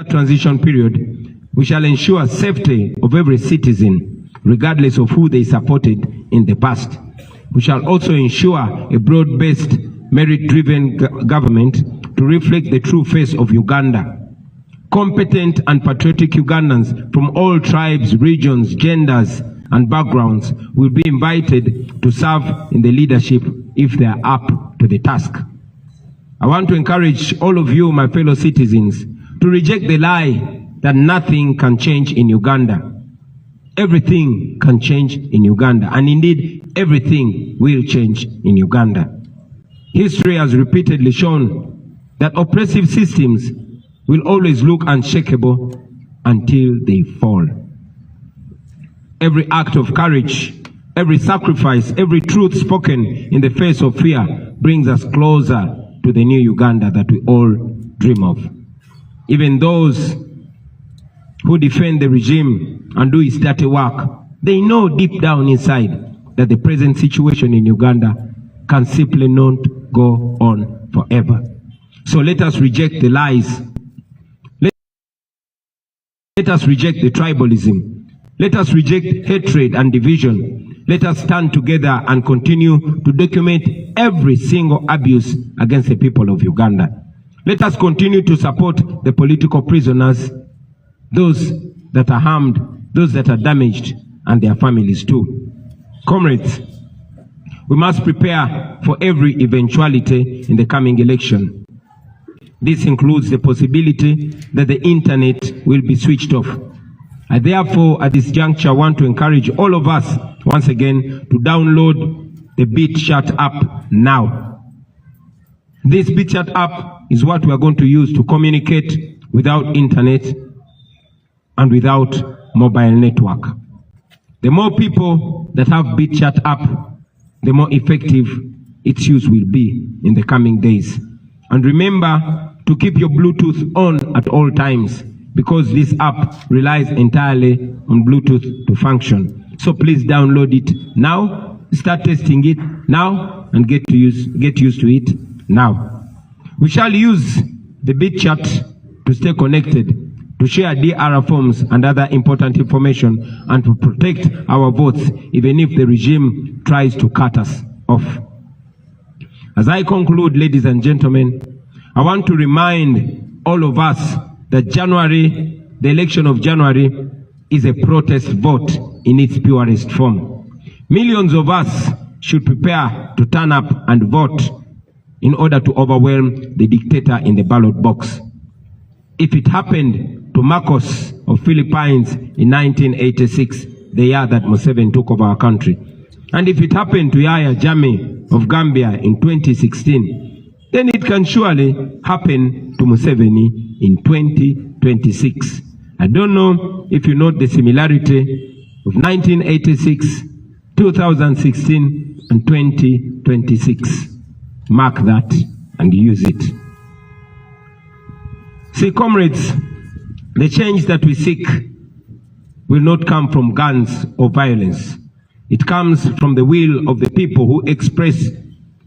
transition period, we shall ensure safety of every citizen, regardless of who they supported in the past. We shall also ensure a broad-based, merit-driven government to reflect the true face of Uganda. Competent and patriotic Ugandans from all tribes, regions, genders, and backgrounds will be invited to serve in the leadership if they are up to the task. I want to encourage all of you, my fellow citizens, to reject the lie that nothing can change in Uganda. Everything can change in Uganda, and indeed, everything will change in Uganda. History has repeatedly shown that oppressive systems will always look unshakable until they fall. Every act of courage, every sacrifice, every truth spoken in the face of fear brings us closer to the new Uganda that we all dream of. Even those who defend the regime and do its dirty work, they know deep down inside that the present situation in Uganda can simply not go on forever. So let us reject the lies. Let us reject the tribalism. Let us reject hatred and division. Let us stand together and continue to document every single abuse against the people of Uganda. Let us continue to support the political prisoners, those that are harmed, those that are damaged, and their families too. Comrades, we must prepare for every eventuality in the coming election. This includes the possibility that the internet will be switched off. I therefore, at this juncture, want to encourage all of us, once again, to download the BitChat app now. This BitChat app is what we are going to use to communicate without internet and without mobile network. The more people that have BitChat app, the more effective its use will be in the coming days. And remember to keep your Bluetooth on at all times, because this app relies entirely on Bluetooth to function. So please download it now, start testing it now, and get used to it now. We shall use the BitChat to stay connected, to share DR forms and other important information, and to protect our votes even if the regime tries to cut us off. As I conclude, ladies and gentlemen, I want to remind all of us that the election of January, is a protest vote in its purest form. Millions of us should prepare to turn up and vote in order to overwhelm the dictator in the ballot box. If it happened to Marcos of Philippines in 1986, the year that Museveni took over our country, and if it happened to Yahya Jammeh of Gambia in 2016, then it can surely happen to Museveni in 2026. I don't know if you note the similarity of 1986, 2016, and 2026. Mark that and use it. See, comrades, the change that we seek will not come from guns or violence. It comes from the will of the people who express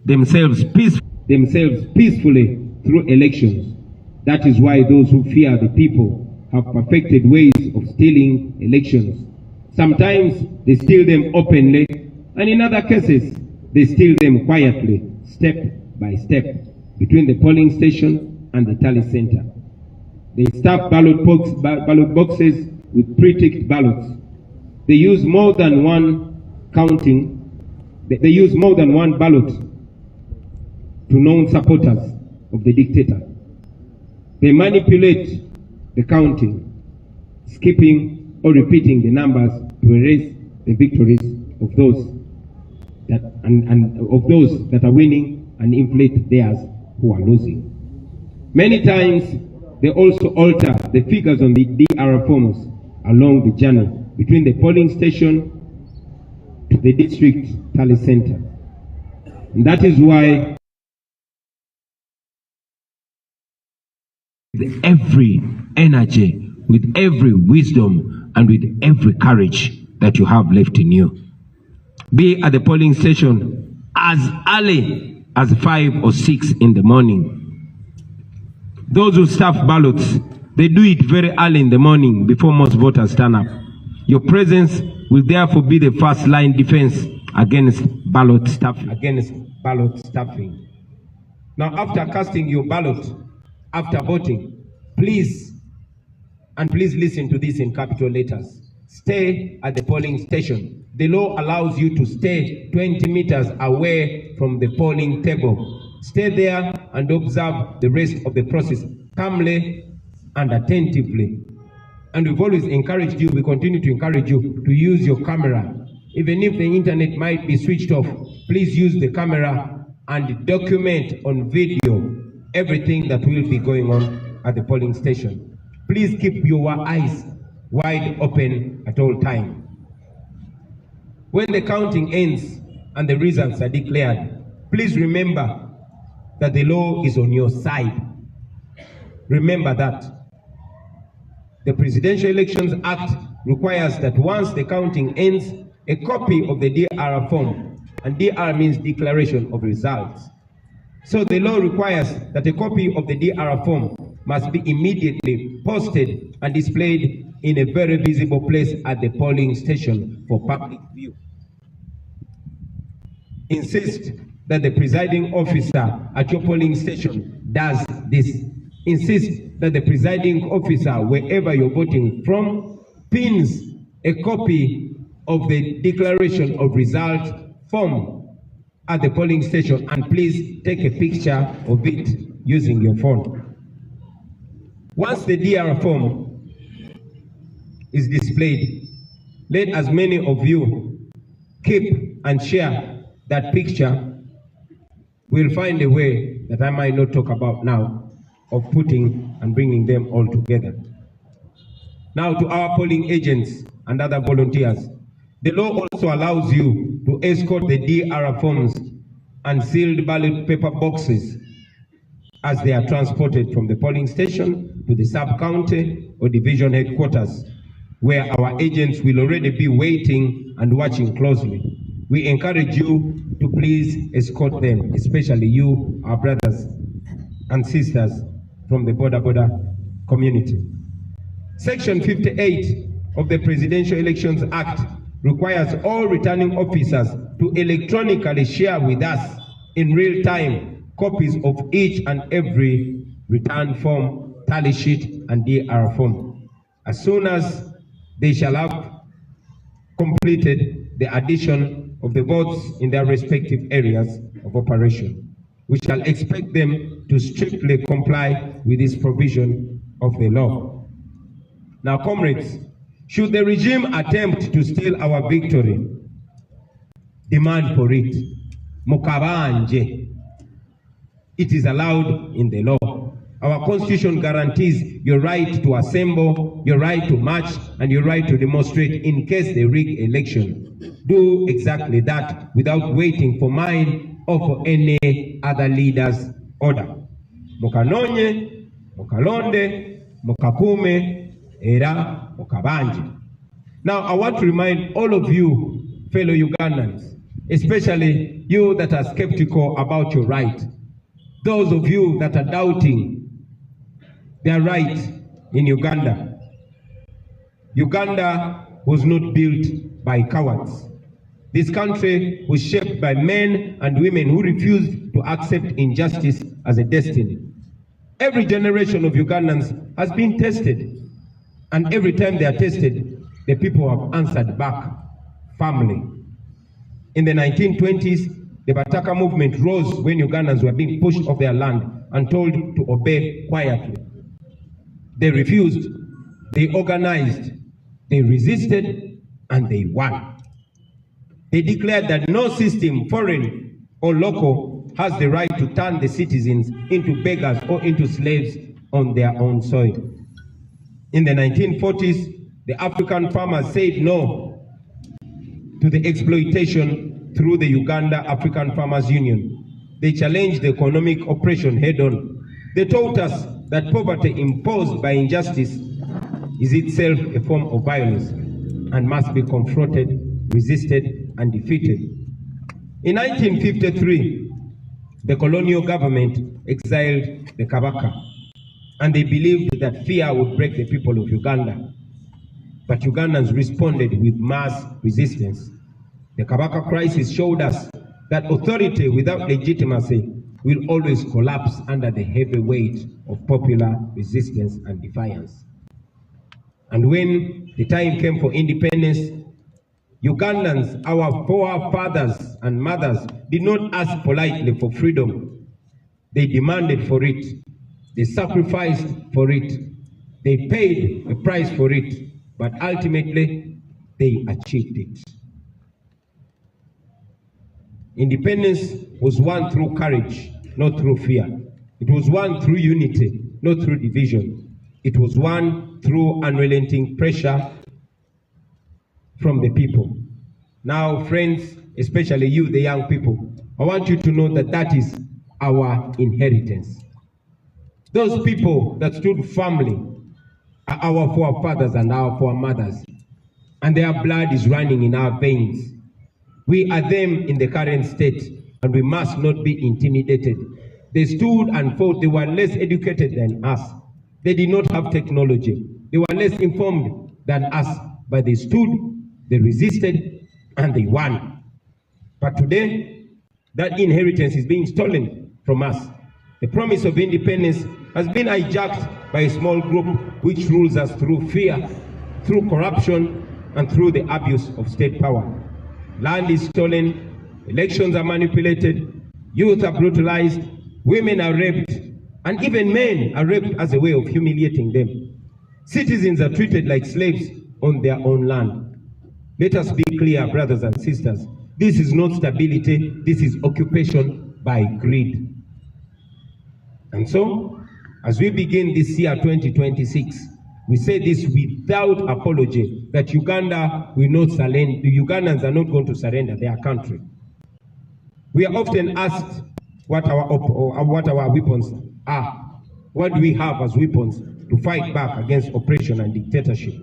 themselves peacefully through elections. That is why those who fear the people have perfected ways of stealing elections. Sometimes they steal them openly, and in other cases, they steal them quietly, step by step, between the polling station and the tally center. They stuff ballot boxes with pre-ticked ballots. They use more than one ballot to known supporters of the dictator. They manipulate the counting, skipping or repeating the numbers to erase the victories of those that are winning and inflate theirs who are losing. Many times they also alter the figures on the DR forms along the journey between the polling station to the district tally center. And that is why with every energy, with every wisdom, and with every courage that you have left in you, be at the polling station as early as 5 or 6 in the morning. Those who stuff ballots They do it very early in the morning before most voters turn up. Your presence will therefore be the first line defense against ballot stuffing. Now, after casting your ballot, after voting, please listen to this in capital letters. Stay at the polling station. The law allows you to stay 20 meters away from the polling table. Stay there and observe the rest of the process calmly and attentively. And we've always encouraged you, we continue to encourage you to use your camera. Even if the internet might be switched off, please use the camera and document on video everything that will be going on at the polling station. Please keep your eyes wide open at all times. When the counting ends and the results are declared, please remember that the law is on your side. Remember that. The Presidential Elections Act requires that once the counting ends, a copy of the DR form, and DR means Declaration of Results. So the law requires that a copy of the DR form must be immediately posted and displayed in a very visible place at the polling station for public view. Insist that the presiding officer at your polling station does this. Insist that the presiding officer, wherever you're voting from, pins a copy of the Declaration of Results form at the polling station, and please take a picture of it using your phone. Once the DR form is displayed, let as many of you keep and share that picture. We'll find a way that I might not talk about now of putting and bringing them all together. Now, to our polling agents and other volunteers, the law also allows you to escort the DR forms and sealed ballot paper boxes as they are transported from the polling station to the sub-county or division headquarters, where our agents will already be waiting and watching closely. We encourage you to please escort them, especially you, our brothers and sisters from the border community. Section 58 of the Presidential Elections Act requires all returning officers to electronically share with us in real time copies of each and every return form, tally sheet, and DR form. As soon as they shall have completed the addition of the votes in their respective areas of operation, we shall expect them to strictly comply with this provision of the law. Now, comrades, should the regime attempt to steal our victory, demand for it. Mukabanje. It is allowed in the law. Our constitution guarantees your right to assemble, your right to march, and your right to demonstrate in case they rig election. Do exactly that without waiting for mine or for any other leader's order. Mukanonye, mukalonde, mukakume, era, mukabanje. Now, I want to remind all of you, fellow Ugandans, especially you that are skeptical about your right, those of you that are doubting their right in Uganda. Uganda was not built by cowards. This country was shaped by men and women who refused to accept injustice as a destiny. Every generation of Ugandans has been tested, and every time they are tested, the people have answered back firmly. In the 1920s, the Bataka movement rose when Ugandans were being pushed off their land and told to obey quietly. They refused, they organized, they resisted, and they won. They declared that no system, foreign or local, has the right to turn the citizens into beggars or into slaves on their own soil. In the 1940s, the African farmers said no to the exploitation through the Uganda African Farmers Union. They challenged the economic oppression head-on. They taught us that poverty imposed by injustice is itself a form of violence and must be confronted, resisted, and defeated. In 1953, the colonial government exiled the Kabaka. and they believed that fear would break the people of Uganda. But Ugandans responded with mass resistance. The Kabaka crisis showed us that authority without legitimacy will always collapse under the heavy weight of popular resistance and defiance. And when the time came for independence, Ugandans, our forefathers and mothers, did not ask politely for freedom. They demanded for it. They sacrificed for it. They paid a price for it. But ultimately, they achieved it. Independence was won through courage, not through fear. It was won through unity, not through division. It was won through unrelenting pressure from the people. Now, friends, especially you, the young people, I want you to know that that is our inheritance. Those people that stood firmly are our forefathers and our foremothers, and their blood is running in our veins. We are them in the current state, and we must not be intimidated. They stood and fought. They were less educated than us. They did not have technology. They were less informed than us, but they stood, they resisted, and they won. But today, that inheritance is being stolen from us. The promise of independence has been hijacked by a small group which rules us through fear, through corruption, and through the abuse of state power. Land is stolen, elections are manipulated, youth are brutalized, women are raped, and even men are raped as a way of humiliating them. Citizens are treated like slaves on their own land. Let us be clear, brothers and sisters. This is not stability, this is occupation by greed. And so, as we begin this year 2026, we say this without apology, that Uganda will not surrender. The Ugandans are not going to surrender their country. We are often asked what our weapons are. What do we have as weapons to fight back against oppression and dictatorship?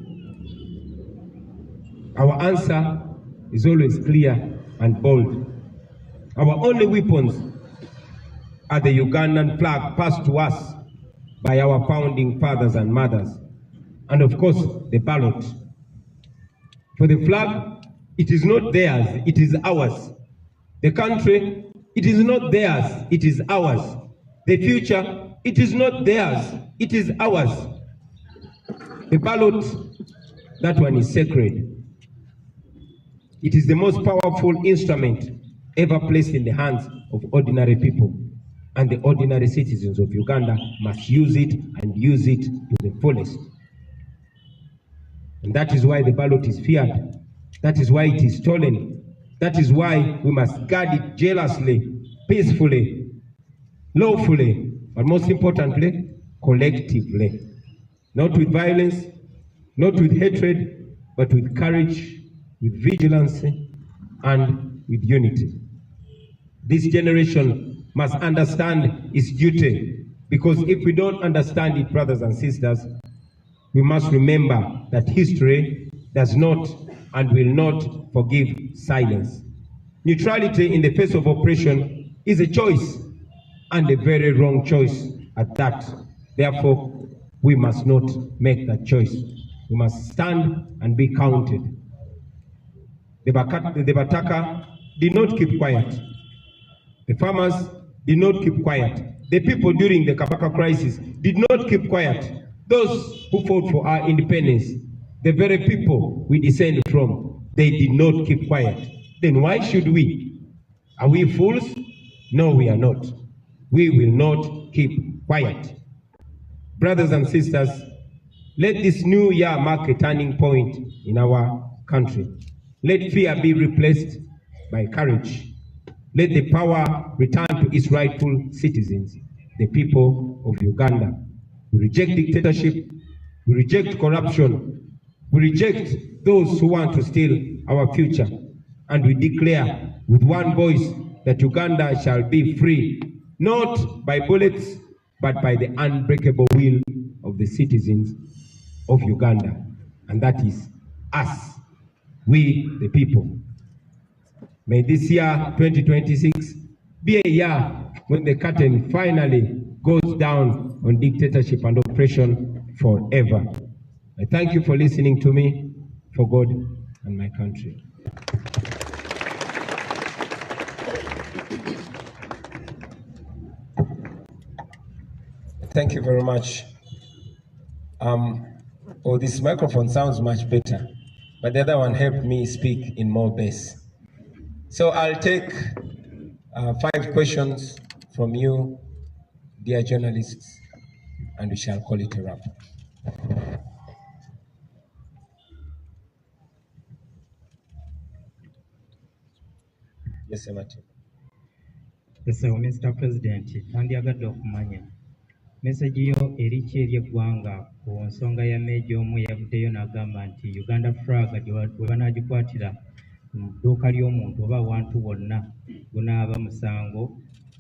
Our answer is always clear and bold. Our only weapons are the Ugandan flag passed to us by our founding fathers and mothers, and of course the ballot. For the flag, it is not theirs, it is ours. The country, it is not theirs, it is ours. The future, it is not theirs, it is ours. The ballot, that one is sacred. It is the most powerful instrument ever placed in the hands of ordinary people. And the ordinary citizens of Uganda must use it and use it to the fullest. And that is why the ballot is feared. That is why it is stolen. That is why we must guard it jealously, peacefully, lawfully, but most importantly, collectively. Not with violence, not with hatred, but with courage, with vigilance, and with unity. This generation must understand its duty, because if we don't understand it, brothers and sisters, we must remember that history does not and will not forgive silence. Neutrality in the face of oppression is a choice, and a very wrong choice at that. Therefore, we must not make that choice. We must stand and be counted. The Bataka did not keep quiet. The farmers did not keep quiet. The people during the Kabaka crisis did not keep quiet. Those who fought for our independence, the very people we descend from, they did not keep quiet. Then why should we? Are we fools? No, we are not. We will not keep quiet. Brothers and sisters, let this new year mark a turning point in our country. Let fear be replaced by courage. Let the power return to its rightful citizens, the people of Uganda. We reject dictatorship, we reject corruption, we reject those who want to steal our future, and we declare with one voice that Uganda shall be free, not by bullets, but by the unbreakable will of the citizens of Uganda, and that is us, we the people. May this year, 2026, be a year when the curtain finally goes down on dictatorship and oppression. oppression forever. I thank you for listening to me, for God and my country. Thank you very much. Oh, this microphone sounds much better, but the other one helped me speak in more bass. So I'll take 5 questions from you, dear journalists, and we shall call it a wrap. Yes, sir, Martin. Yes, sir, Mr. President, tandyagadde okumanya message yo eriki eri eggwanga ku nsonga ya Meeja omu eyavuddeyo n'agamba nti Uganda flag bwe banaagikwatira mu dduuka ly'omuntu oba abantu bonna bunaaba musango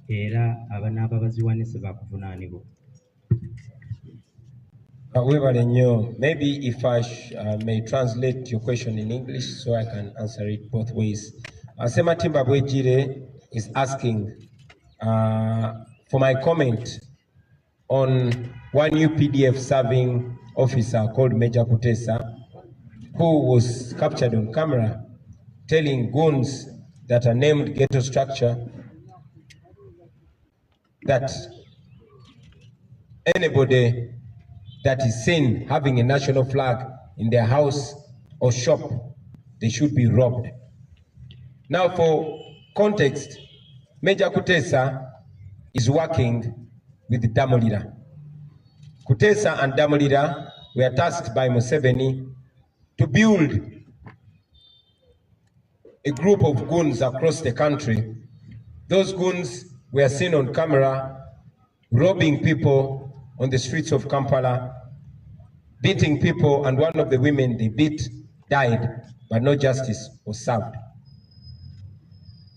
era abanaaba baziwanise baakuvunaanibwa. Maybe if I may translate your question in English so I can answer it both ways. Sematimba Bwejire is asking for my comment on one UPDF serving officer called Major Kutesa, who was captured on camera telling goons that are named ghetto structure that anybody that is seen having a national flag in their house or shop, they should be robbed. Now, for context, Major Kutesa is working with the Damolira. Kutesa and Damolira were tasked by Museveni to build a group of goons across the country. Those goons were seen on camera robbing people on the streets of Kampala, beating people, and one of the women they beat died, but no justice was served.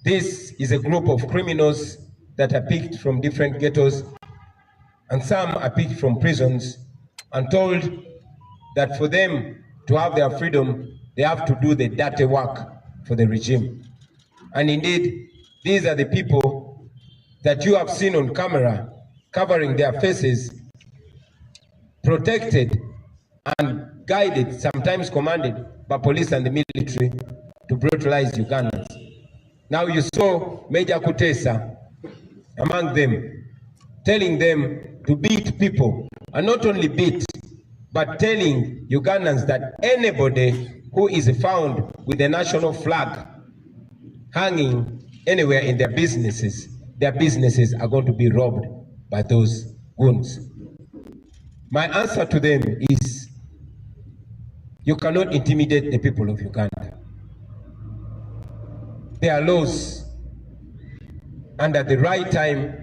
This is a group of criminals that are picked from different ghettos, and some are picked from prisons and told that for them to have their freedom, they have to do the dirty work for the regime. And indeed, these are the people that you have seen on camera covering their faces, protected and guided, sometimes commanded by police and the military to brutalize Ugandans. Now you saw Major Kutesa among them, telling them to beat people, and not only beat, but telling Ugandans that anybody who is found with a national flag hanging anywhere in their businesses are going to be robbed by those goons. My answer to them is, you cannot intimidate the people of Uganda. There are laws, and at the right time,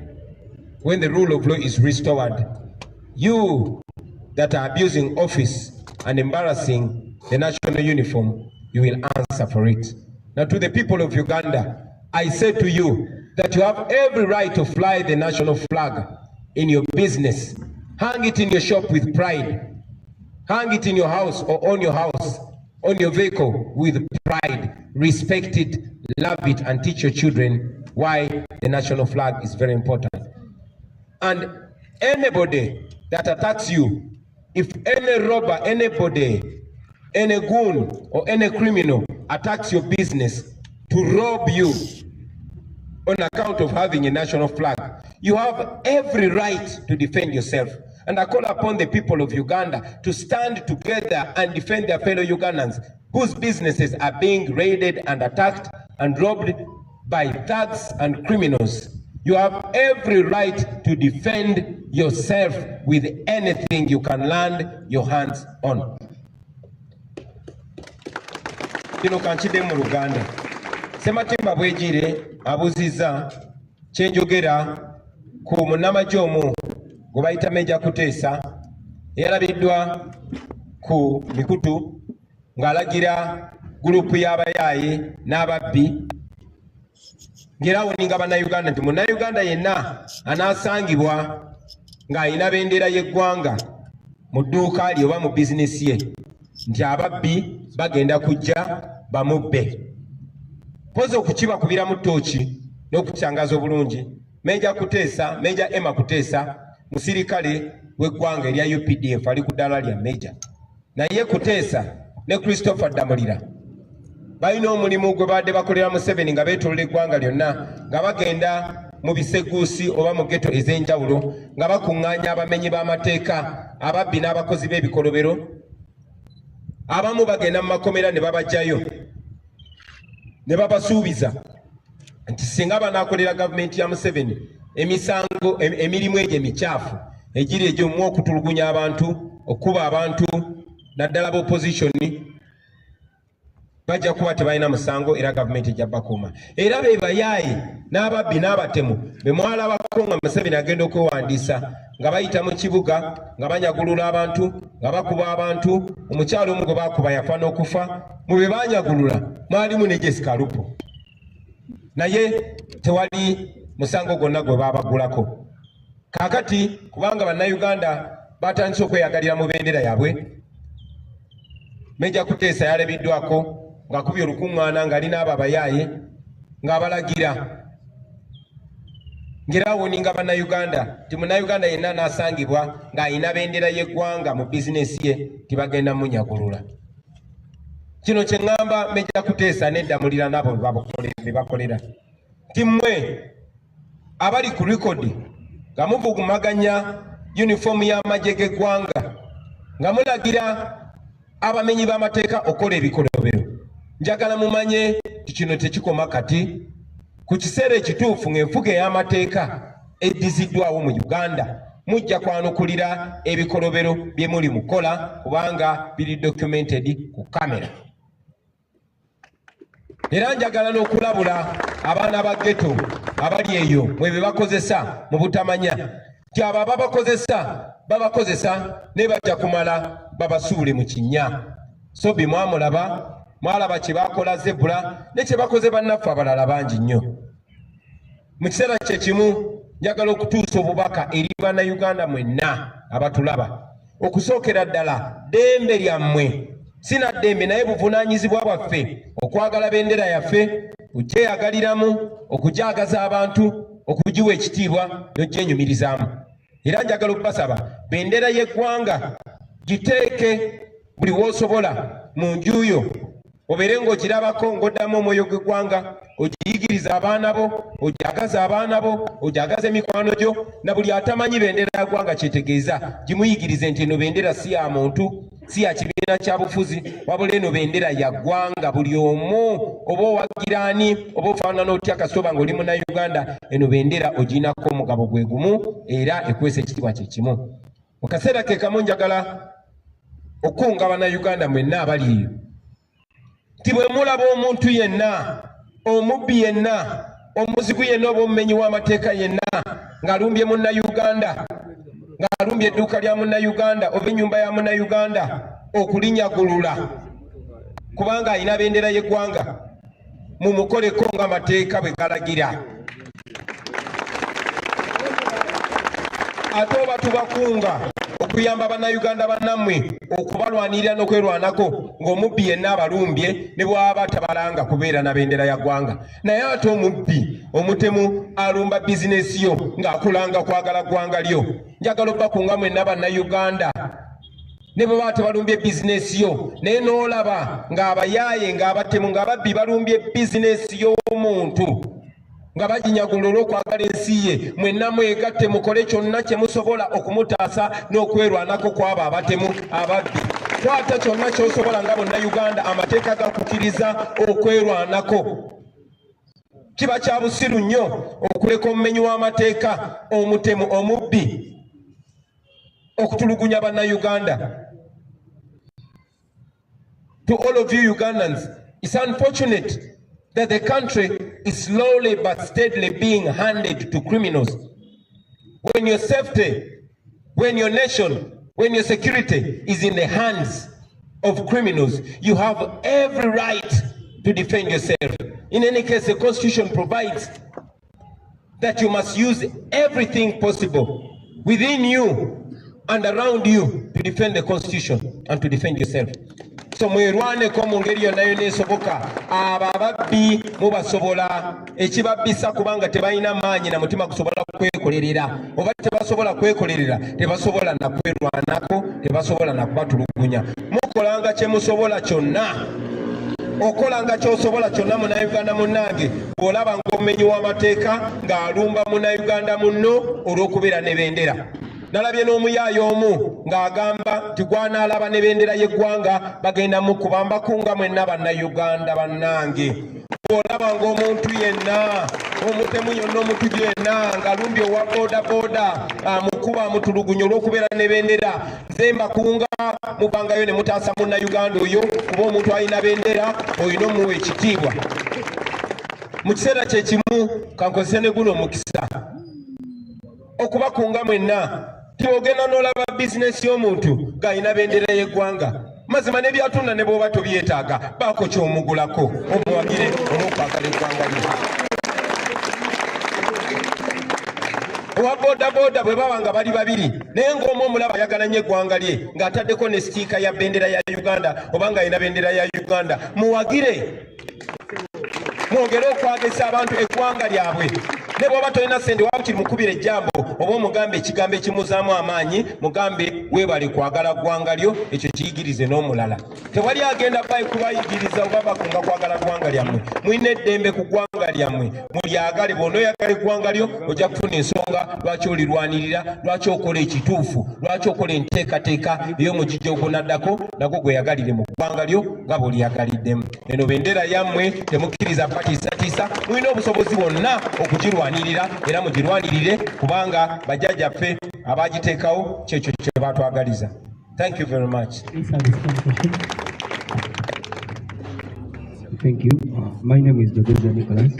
when the rule of law is restored, you that are abusing office and embarrassing the national uniform, you will answer for it. Now, to the people of Uganda, I say to you that you have every right to fly the national flag in your business. Hang it in your shop with pride. Hang it in your house or on your house, on your vehicle with pride. Respect it, love it, and teach your children why the national flag is very important. And anybody that attacks you, if any robber, anybody, any goon or any criminal attacks your business to rob you on account of having a national flag, you have every right to defend yourself. And I call upon the people of Uganda to stand together and defend their fellow Ugandans whose businesses are being raided and attacked and robbed by thugs and criminals. You have every right to defend yourself with anything you can land your hands on. Kino kanchide mu Luganda. Sematimba Bwejire abuziza kyenjogera ku munnamagye omu gwe bayita Major Kutesa yalabiddwa ku mikutu ng'alagira gurupu y'abayaaye n'ababbi ng'erawuninga bannayuganda nti munnayuganda yenna anaasangibwa ng'alina bendera y'eggwanga mu dduuka lye oba mu bizinesi ye nti ababbi bagenda kujja bamubbe. Poza okukibakubira mu ttooki n'okutangaza obulungi, Major Kutesa, Major Emma Kutesa, musirikale w'eggwanga erya UPDF ali ku ddala lya Major. Naye Kuteesa ne Christopher Damulira balina omulimu gwe badde bakolera Museveni nga beetoolola eggwanga lyonna nga bagenda mu biseguusi oba mu ghetto ez'enjawulo nga bakuŋŋaanya abamenyi b'amateeka, ababbi n'abakozi b'ebikolobero. Abamu bagenda mu makomera ne babajjayo ne babasuubiza nti singa banaakolera gavumenti ya Museveni emisango emirimu egyo emikyafu egiri egy'omu okutulugunya abantu, okuba abantu naddala b'opozitioni, bajja kuba tebalina musango era gavumenti ejja bakuuma. Era be bayaaye n'ababbi n'abatemu be mwalabako nga Museveni agenda okwewandiisa nga bayita mu kibuga nga banyagulula abantu, nga bakuba abantu. Omukyalo omu gwe baakuba yafa n'okufa. Mu be baanyagulula mwalimu ne Jessica Lupo, naye tewali musango gwonna gwe baabagulako. Kaakati kubanga bannayuganda batandise okweyagalira mu bendera yaabwe, Major Kuteesa yalebiddwako ng'akubye olukuŋŋaana ng'alina abo abayaaye ng'abalagira ng'erawuninga bannayuganda nti munnayuganda yenna anaasangibwa ng'alina bendera y'eggwanga mu bizinesi ye tibagenda munyagulula. Kino kye ŋŋamba Major Kuteesa n'eddamulira n'abo be bakolera nti mmwe abali ku likodi nga muvugumaganya yunifoomu y'amagye g'eggwanga nga mulagira abamenyi b'amateeka okola ebikolobero, njagala mumanye kino tekikoma kati. Ku kiseera ekituufu ng'enfuga ey'amateeka eddiziddwawo mu Uganda mujja kwanukulira ebikolobero bye muli mukola kubanga biri documented ku kamera. Era njagala n'okulabula abaana ba ghetto abali eyo mwe be bakozesa mu butamanya nti abo babakozesa ne bajja kumala babasuule mu kinnya. So bye mwalaba kye bakola Zebula ne kye bakoze bannaffe abalala bangi nnyo. Mu kiseera kye kimu njagala okutuusa obubaka eri bannayuganda mwenna abatulaba. Okusookera ddala ddembe lyammwe, sina ddembe naye buvunaanyizibwa bwaffe okwagala bendera yaffe, okyeyagaliramu, okujaagaza abantu, okugiwa ekitiibwa n'ogyenyumirizaamu. Era njagala okubasaba bendera y'eggwanga giteeke buli w'osobola mu nju yo, obeere ng'ogirabako ng'oddamu omwoyo gw'eggwanga, ogiyigiriza abaana bo, ojagaza abaana bo, ojagaza emikwano gyo, na buli atamanyi bendera ya ggwanga kyetegeeza gimuyigirize nti eno bendera si ya muntu, si ya kibiina kya bufuzi, wabula eno bendera ya ggwanga. Buli omu oba owagiraani oba ofaanana otya kasooba ng'oli munnayuganda, eno bendera ogiinako omugabo gwe gumu era ekwesa ekitiibwa kye kimu. Mu kaseera ke kamu njagala okunga bannayuganda mwenna abali eyo nti bwe mulaba omuntu yenna, omubbi yenna, omuzigu yenna oba omumenyi w'amateeka yenna ng'alumbye munnayuganda, ng'alumbye edduuka lya munnayuganda oba ennyumba ya munnayuganda, okulinyagulula kubanga alina bendera y'eggwanga, mumukoleko ng'amateeka bwe galagira. Ate oba tubakunga okuyamba bannayuganda bannammwe okubalwanirira n'okwerwanako ng'omubbi yenna abalumbye ne bw'aba tabalanga kubeera na bendera ya ggwanga. Naye ate omubbi omutemu alumba bizinesi yo ng'akulanga kwagala ggwanga lyo. Njagala obbakunga mwenna bannayuganda ne bwe baba tebalumbye bizinesi yo naye n'olaba ng'abayaaye ng'abatemu ng'ababbi balumbye bizinesi y'omuntu nga baginyagula olw'okwagala ensi ye, mwenna mwegatte mukole kyonna kye musobola okumutaasa n'okwerwanako kw'abo abatemu ababbi. Kwata kyonna ky'osobola nga bonnayuganda, amateeka gakukkiriza okwerwanako. Kiba kya busiru nnyo okuleka omumenyi w'amateeka, omutemu, omubbi okutulugunya bannayuganda. To all of you Ugandans, it's unfortunate that the country is slowly but steadily being handed to criminals. When your safety, when your nation, when your security is in the hands of criminals, you have every right to defend yourself. In any case, the Constitution provides that you must use everything possible within you and around you to defend the Constitution and to defend yourself. So mwerwaneko mu ngeri yonna esoboka. Abo ababbi mubasobola ekibabbisa kubanga tebalina maanyi na mutima kusobola kwekolerera. Oba tebasobola kwekolerera tebasobola na kwerwanako, tebasobola na kubatulugunya. Mukolanga kye musobola kyonna. Okolanga ky'osobola kyonna Munnayuganda munnange bw'olaba ng'omumenyi w'amateeka ng'alumba Munnayuganda munno olw'okubeera ne bendera. Nalabye n'omuyaayo omu ng'agamba nti gwanaalaba ne bendera y'eggwanga bagenda mukuba mbakunga mwenna Bannayuganda bannange. Bw'olaba ng'omuntu yenna omutemu yonna omuntu yenna ng'alumbye owa boodabooda amukuba amutulugunya olw'okubeera ne bendera, nze mbakunga mubangayo ne mutaasa Munnayuganda oyo kuba omuntu alina bendera olina omuwa ekitiibwa. Mu kiseera kye kimu kankozese ne guno omukisa okubakunga mwenna. Tiogenda n'olaba bizinesi y'omuntu ng'alina bendera y'eggwanga. Mazima ne byatunda ne bw'oba tobyetaaga baako ky'omugulako omuwagire olw'okwagala eggwanga lye. Owa boodabooda bwe baba nga bali babiri naye ng'omu omulaba ayagala nnyo eggwanga lye ng'ataddeko ne sitiika ya bendera ya Uganda oba ng'alina bendera ya Uganda, muwagire mwogere okwagesa abantu eggwanga lyabwe. Ne bw'oba tolina ssente waba kiri mukubira ejjambo oba omugambe ekigambo ekimuzaamu amaanyi, mugambe weebale kwagala ggwanga lyo, ekyo kiyigirize n'omulala. Tewali agenda kubayigiriza oba bakunga kwagala ggwanga lyammwe. Mulina eddembe ku ggwanga lyammwe, mulyagale. Bw'onooyagala eggwanga lyo ojja kufuna ensonga lwaki olirwanirira, lwaki okola ekituufu, lwaki okola enteekateeka ey'omugijjo ogunaddako nagwo gweyagalire mu ggwanga lyo nga bw'olyagaliddemu. Eno bendera yammwe temukkiriza batiisatiisa, mulina obusobozi bwonna okugirwanirira era mugirwanirire kubanga bajjajjaffe abagiteekawo kyekyo kye batwagaliza. Thank you very much. Thank you. My name is Jogeza Nicholas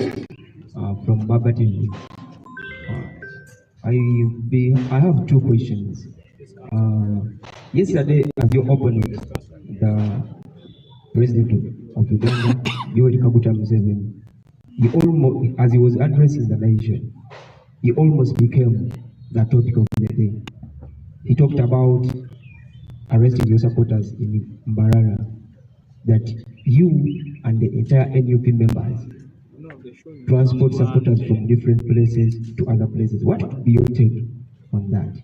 from Babati. I have two questions. Yesterday, as you opened the President of Uganda, Yoweri Kaguta Museveni, he almost, as he was addressing the nation, he almost became the topic of the day. He talked about arresting your supporters in Mbarara, that you and the entire NUP members transport supporters from different places to other places. What would be your take on that?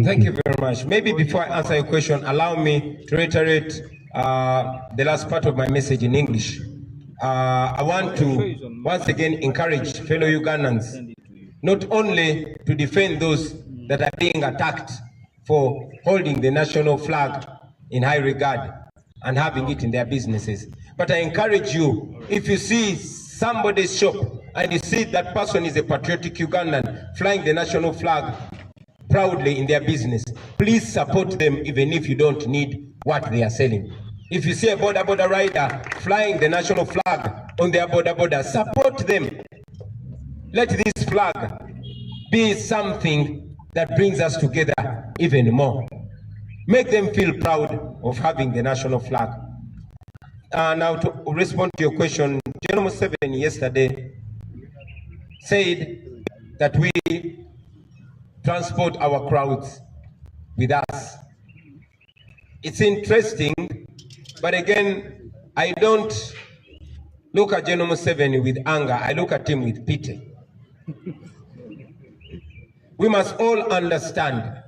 Thank you very much. Maybe before I answer your question, allow me to reiterate the last part of my message in English. I want to once again encourage fellow Ugandans not only to defend those that are being attacked for holding the national flag in high regard and having it in their businesses, but I encourage you, if you see somebody's shop and you see that person is a patriotic Ugandan flying the national flag proudly in their business, please support them even if you don't need what they are selling. If you see a border rider flying the national flag on their border, support them. Let this flag be something that brings us together even more. Make them feel proud of having the national flag. Now to respond to your question, General Museveni yesterday said that we transport our crowds with us. It's interesting, but again, I don't look at General Museveni with anger, I look at him with pity. We must all understand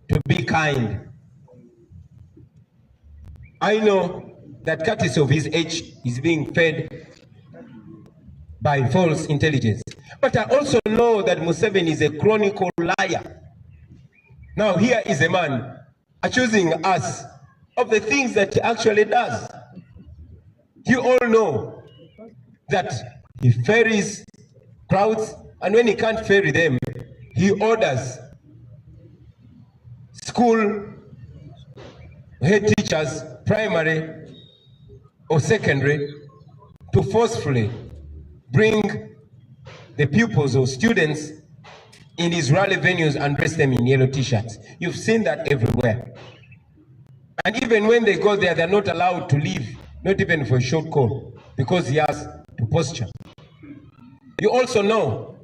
to be kind. I know that courtesy of his age is being fed by false intelligence. But I also know that Museveni is a chronicle liar. Now here is a man accusing us of the things that he actually does. You all know that he ferries crowds, and when he can't ferry them, he orders school head teachers, primary or secondary, to forcefully bring the pupils or students in these rally venues and dress them in yellow t-shirts. You've seen that everywhere. And even when they go there, they're not allowed to leave, not even for a short call, because he has to posture. You also know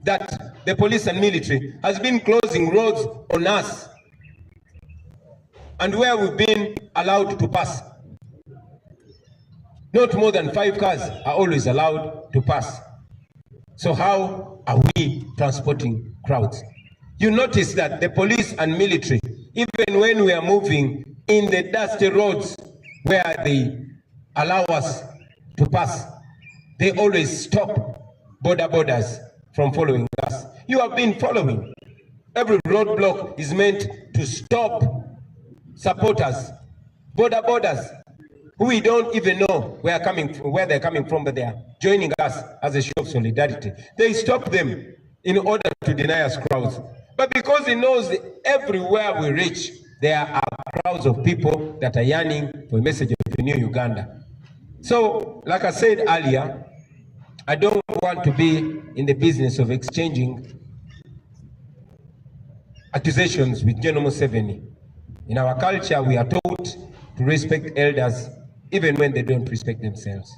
that the police and military has been closing roads on us, and where we've been allowed to pass, Not more than 5 cars are always allowed to pass. So how are we transporting crowds? You notice that the police and military, even when we are moving in the dusty roads where they allow us to pass, they always stop borders from following us. You have been following. Every roadblock is meant to stop supporters, borders, who we don't even know where they're coming from, but they are joining us as a show of solidarity. They stop them in order to deny us crowds. But because he knows that everywhere we reach, there are crowds of people that are yearning for a message of a new Uganda. So, like I said earlier, I don't want to be in the business of exchanging accusations with General Museveni. In our culture, we are taught to respect elders even when they don't respect themselves.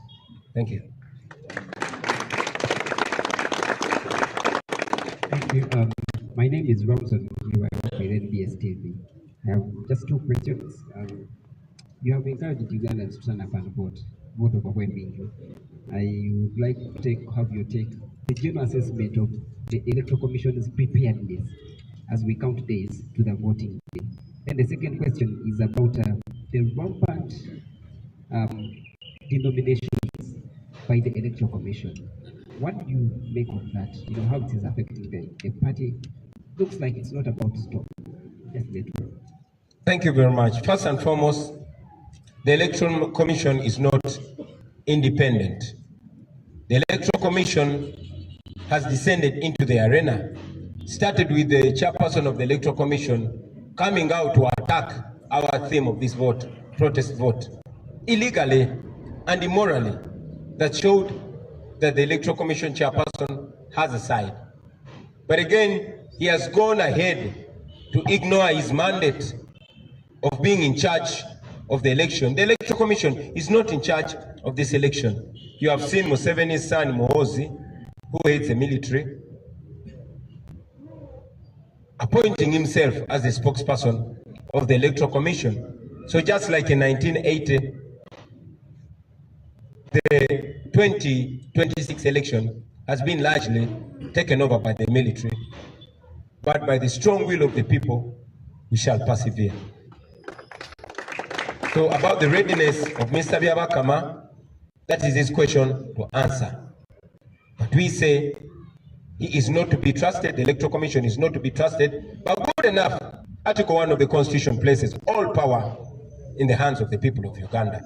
Thank you. Thank you. My name is Ramson. I work with NBS TV. I have just 2 questions. You have encouraged Ugandans to stand up and vote overwhelmingly. I would like to have your take, the general assessment of the Electoral Commission's preparedness as we count days to the voting day. And the second question is about the rampant denominations by the Electoral Commission. What do you make of that? You know, how it is affecting the party? Looks like it's not about to stop. Just let me. Thank you very much. First and foremost, the Electoral Commission is not independent. The Electoral Commission has descended into the arena. Started with the chairperson of the Electoral Commission coming out to attack our theme of this vote, protest vote, illegally and immorally. That showed that the Electoral Commission chairperson has a side. But again, he has gone ahead to ignore his mandate of being in charge of the election. The Electoral Commission is not in charge of this election. You have seen Museveni's son, Muhoozi, who hates the military, appointing himself as the spokesperson of the Electoral Commission. So just like in 1980, the 2026 election has been largely taken over by the military, but by the strong will of the people, we shall persevere. So about the readiness of Mr. Byabakama, that is his question to answer. But we say he is not to be trusted, the Electoral Commission is not to be trusted, but good enough, Article 1 of the Constitution places all power in the hands of the people of Uganda.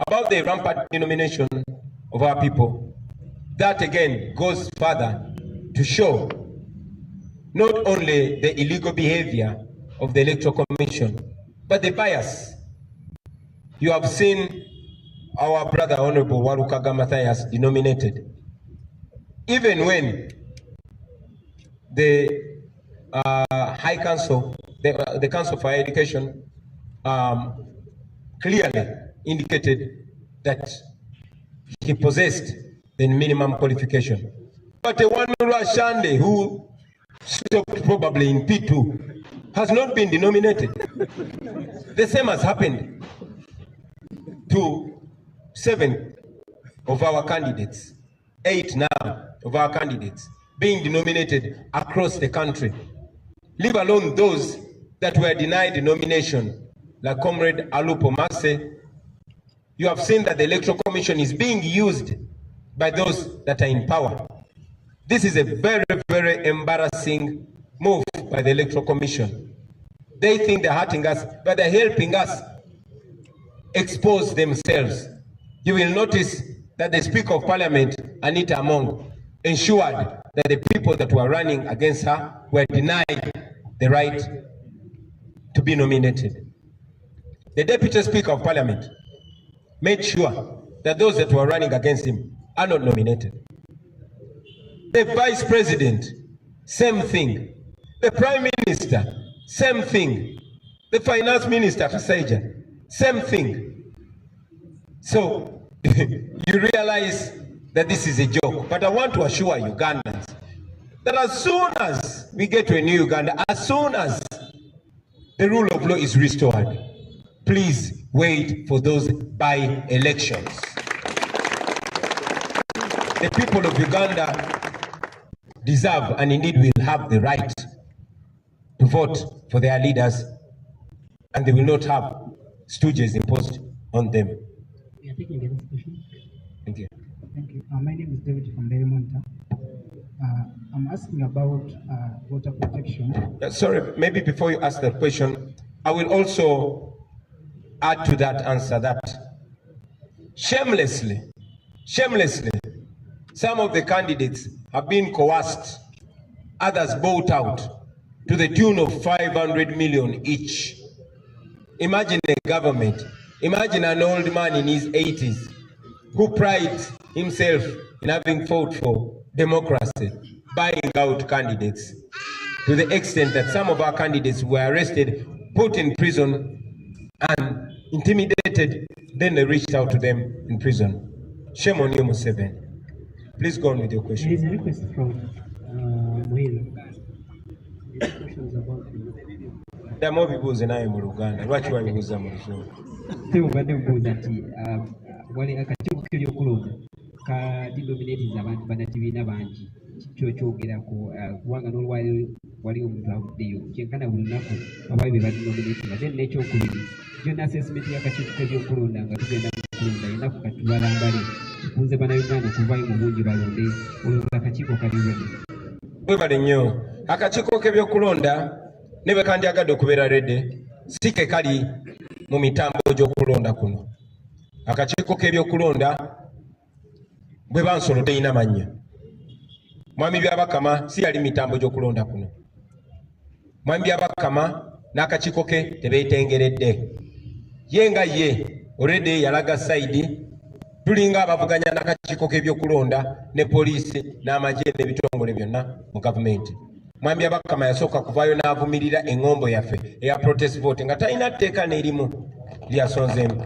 About the rampant denomination of our people, that again goes further to show not only the illegal behavior of the Electoral Commission, but the bias. You have seen our brother Honorable Warukaga Matthias denominated. Even when the High Council, the Council for Higher Education, clearly indicated that he possessed the minimum qualification. But the one Shande, who stopped probably in P2, has not been denominated. The same has happened to 7 of our candidates, 8 now of our candidates being denominated across the country, leave alone those that were denied the nomination, like Comrade Alupo Mase. You have seen that the Electoral Commission is being used by those that are in power. This is a very, very embarrassing move by the Electoral Commission. They think they're hurting us, but they're helping us expose themselves. You will notice that the Speaker of Parliament, Anita Among, ensured that the people that were running against her were denied the right to be nominated. The Deputy Speaker of Parliament made sure that those that were running against him are not nominated. The Vice President, same thing. The Prime Minister, same thing. The Finance Minister, Kasaija, same thing. So you realize that this is a joke. But I want to assure Ugandans that as soon as we get to a new Uganda, as soon as the rule of law is restored, please wait for those by-elections. The people of Uganda deserve and indeed will have the right to vote for their leaders, and they will not have stooges imposed on them. We are taking the next question. Thank you. Thank you. My name is David from Monta. I'm asking about water protection. Sorry, maybe before you ask that question, I will also add to that answer that shamelessly, some of the candidates have been coerced, others bought out to the tune of 500 million each. Imagine a government, imagine an old man in his 80s who prides himself in having fought for democracy, buying out candidates, to the extent that some of our candidates were arrested, put in prison, and intimidated. Then they reached out to them in prison. Shame on you, Museveni. Please go on with your question. There is a request from Mohiro. The question is about There are more people in Uganda. What you are using on the show? wali akatibu k'ebyokulonda kadinominatiza abantu bannakibiina bangi kyo kyogera ku kubanga n'olwaliro wali omuntu avuddeyo kyenkana buli lunaku abaali be badinominatiza then n'ekyokubiri gyonna assessment y'akakiiko k'ebyokulonda nga tugenda mu kulonda ennaku kati balambale tukunze bannayuganda okuvaayo mu bungi balonde olwo akakiiko kali ready. Webale nnyo akakiiko k'ebyokulonda ne bwe kandyagadde okubeera redde si ke kali mu mitambo gy'okulonda kuno. Akakiiko k'ebyokulonda bwe bansolo teyina mannya. Mwami Byabakama si yali mitambo gy'okulonda kuno. Mwami Byabakama n'akakiiko ke tebeetengeredde. Ye nga ye already yalaga saidi tulinga abavuganya n'akakiiko k'ebyokulonda ne poliisi n'amagye n'ebitongole byonna mu gavumenti. Mwami Byabakama yasooka kuvaayo n'avumirira eŋŋombo yaffe eya protest vote nga talina tteeka n'erimu lyasonzeemu.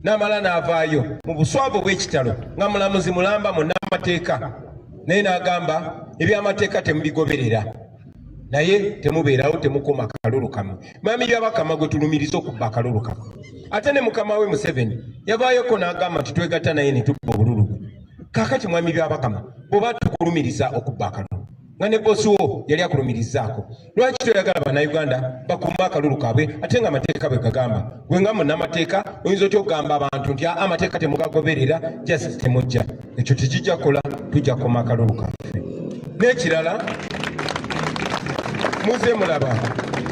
N'amala n'avaayo mu buswavu bw'ekitalo nga mulamuzi mulamba munnamateeka naye n'agamba ebyamateeka temubigoberera naye temubeerawo temukoma akalulu kamwe. Mwami Byabakama gwe tulumiriza okubba akalulu kamwe. Ate ne mukama we Museveni yavaayoko n'agamba nti twegatta naye ne tubba obululu bwe. Kaakati Mwami Byabakama bw'oba tukulumiriza okubba akalulu nga ne bosi wo yali akulumirizaako, lwaki toyagala bannayuganda bakuuma akalulu kaabwe ate nga amateeka bwe gagamba? Gwe nga munnamateeka oyinza otya okugamba abantu nti amateeka temugagoberera justice temujja? Ekyo tekijja kukola, tujja kukuuma akalulu kaffe. N'ekirala muze mulaba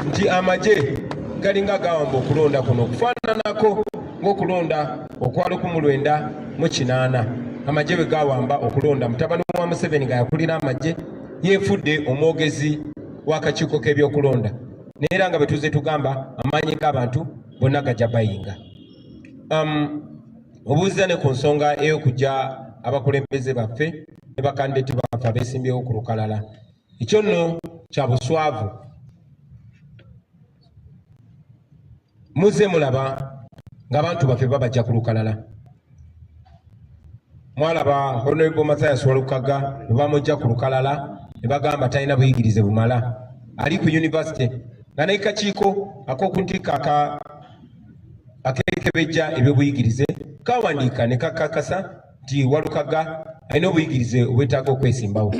nti amagye galinga gawamba okulonda kuno okufaananako ng'okulonda okwa 1998 amagye bwe gawamba okulonda. Mutabani wa Museveni nga yakulira amagye yeefudde omwogezi w'akakiiko k'ebyokulonda neera nga bwe tuze tugamba amaanyi g'abantu bonna gajja bayinga. Obuuziza ne ku nsonga ey'okujja abakulembeze baffe ne bakandideti baffe abeesimbyewo ku lukalala, ekyo nno kya buswavu. Muze mulaba ng'abantu baffe babajja ku lukalala. Mwalaba Honorable Mathias Walukaga bwe bamujja ku lukalala ne bagamba talina buyigirize bumala, ali ku university nga n'akakiiko ak'okuntikka akeekebejja ebyobuyigirize kawandiika ne kakakasa nti Walukaga alina obuyigirize obwetaaga okwesimbawo,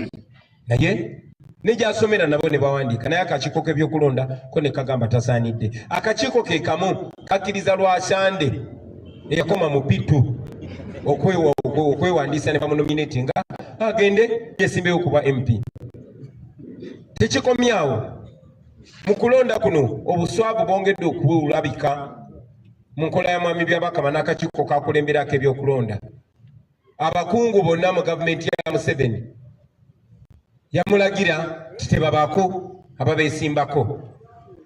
naye ne gy'asomera nabo ne bawandiika, naye akakiiko k'ebyokulonda ko ne kagamba tasaanidde. Akakiiko ke kamu kakkiriza Lwasande eyakoma mu P2 okwewandiisa ne bamunominati nga agende yesimbewo kuba MP. Tekikomyawo mu kulonda kuno, obuswavu bwongedde okulabika mu nkola ya Mwami Byabakama n'akakiiko kakulemberako ebyokulonda. Abakungu bonna mu gavumenti ya Museveni yamulagira titebabaako ababeesimbako,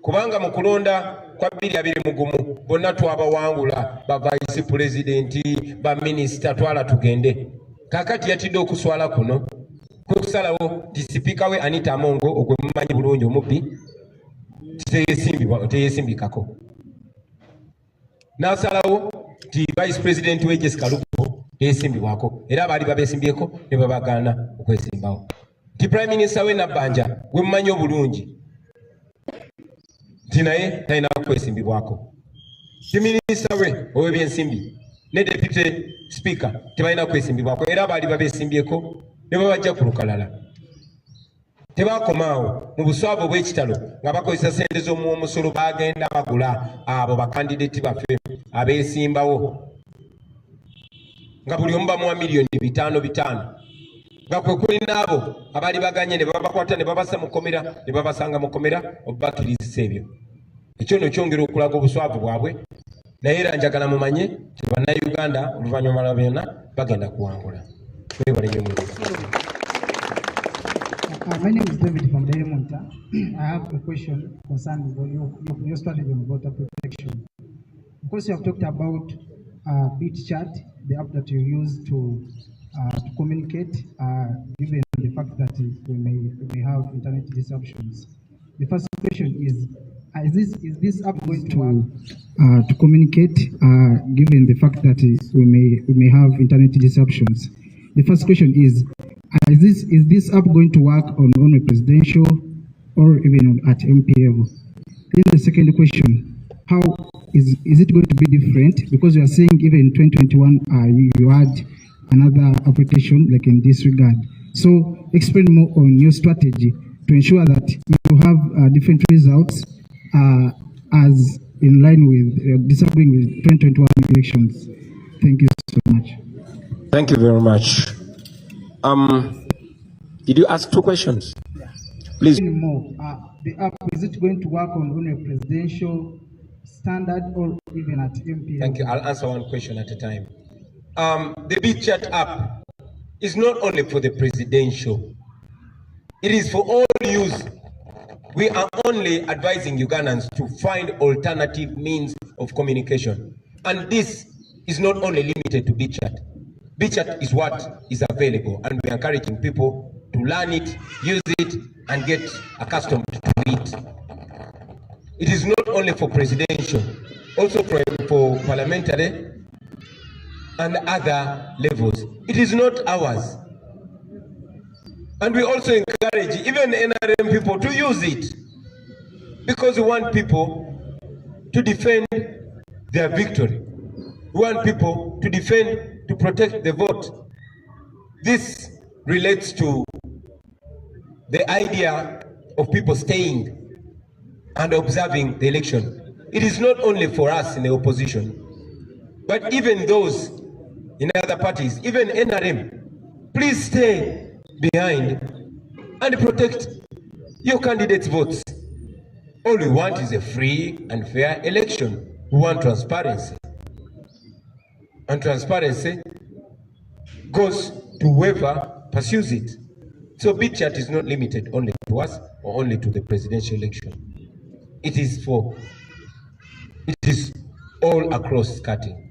kubanga mu kulonda kwa 2021 bonna twabawangula, ba vice presidenti, ba minisita, twala tugende. Kaakati yatidde okuswala kuno kwekusalawo nti sipiika we Anita Amongo ogwe mumanyi bulungi omubbi teyesimbikako, n'asalawo nti vice president we Jessica Lupo teyesimbibwako, era abaali babeesimbyeko ne babagaana okwesimbawo. Nti prime minister we Nabbanja gwe mumanyi obulungi nti naye talina kwesimbibwako. Minisita we ow'ebyensimbi ne deputy speaker tebalina kwesimbibwako era baali babeesimbyeko ne babajja ku lukalala. Tebakomaawo mu buswavu bw'ekitalo nga bakozesa ssente z'omusolo bagenda bagula abo bakandideti baffe abeesimbawo nga buli omu bamuwa miliyoni 5 nga kwe kuli n'abo abaali baganye ne babakwata ne babasa mu kkomera ne babasanga mu kkomera obubakkiriza ebyo. Ekyo nno kyongera okulaga obuswavu bwabwe, naye era njagala mumanye nti bannayuganda oluvannyuma lwa byonna bagenda kuwangula. Mwebale nnyo mwebale. My name is David from Daily Monitor. I have a question concerning your strategy on voter protection. Of course, you have talked about bit chat, the app that you use to communicate, given the fact that we may have internet disruptions. The first question is this app going to communicate, given the fact that we may have internet disruptions? The first question is this app going to work on only presidential or even at MP level? Then the second question, how is it going to be different? Because we are saying even in 2021 you had another application like in this regard. So explain more on your strategy to ensure that you have different results as in line with disagreeing with 2021 elections. Thank you so much. Thank you very much. Did you ask 2 questions? Please. More. The app, is it going to work on a presidential standard or even at MP? Thank you. I'll answer 1 question at a time. The Big Chat app is not only for the presidential. It is for all use. We are only advising Ugandans to find alternative means of communication. And this is not only limited to Big Chat. Big Chat is what is available, and we are encouraging people to learn it, use it, and get accustomed to it. It is not only for presidential, also for parliamentary and other levels. It is not ours. And we also encourage even NRM people to use it, because we want people to defend their victory. We want people to defend, to protect the vote. This relates to the idea of people staying and observing the election. It is not only for us in the opposition, but even those in other parties, even NRM, please stay behind and protect your candidates' votes. All we want is a free and fair election. We want transparency. And transparency goes to whoever pursues it. So Big Chat is not limited only to us or only to the presidential election. It is all across cutting.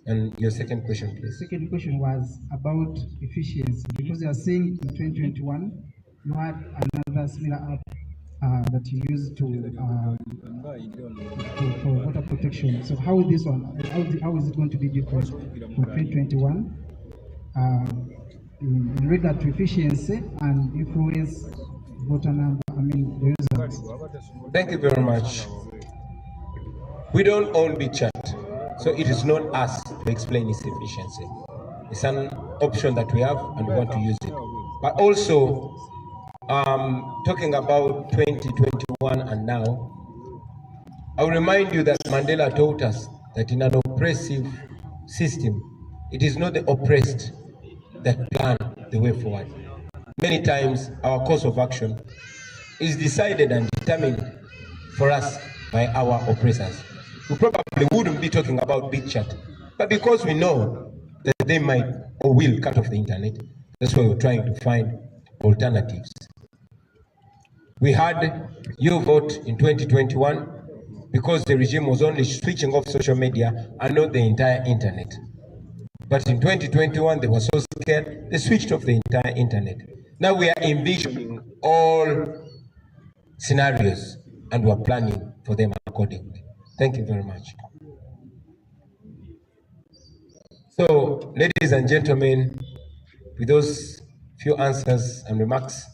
And your second question, please. The second question was about efficiency, because you are saying in 2021 you had another similar app that you used for water protection. So how is this one? How is it going to be different from 2021 in regard to efficiency and influence voter number? I mean the results. Thank you very much. We don't own Big Chat, so it is not us to explain its efficiency. It's an option that we have and we want to use it. But also, talking about 2021 and now, I will remind you that Mandela taught us that in an oppressive system, it is not the oppressed that plan the way forward. Many times, our course of action is decided and determined for us by our oppressors. We probably wouldn't be talking about Big Chat, but because we know that they might or will cut off the internet, that's why we're trying to find alternatives. We had your vote in 2021 because the regime was only switching off social media and not the entire internet. But in 2021, they were so scared, they switched off the entire internet. Now we are envisioning all scenarios and we're planning for them accordingly. Thank you very much. So, ladies and gentlemen, with those few answers and remarks,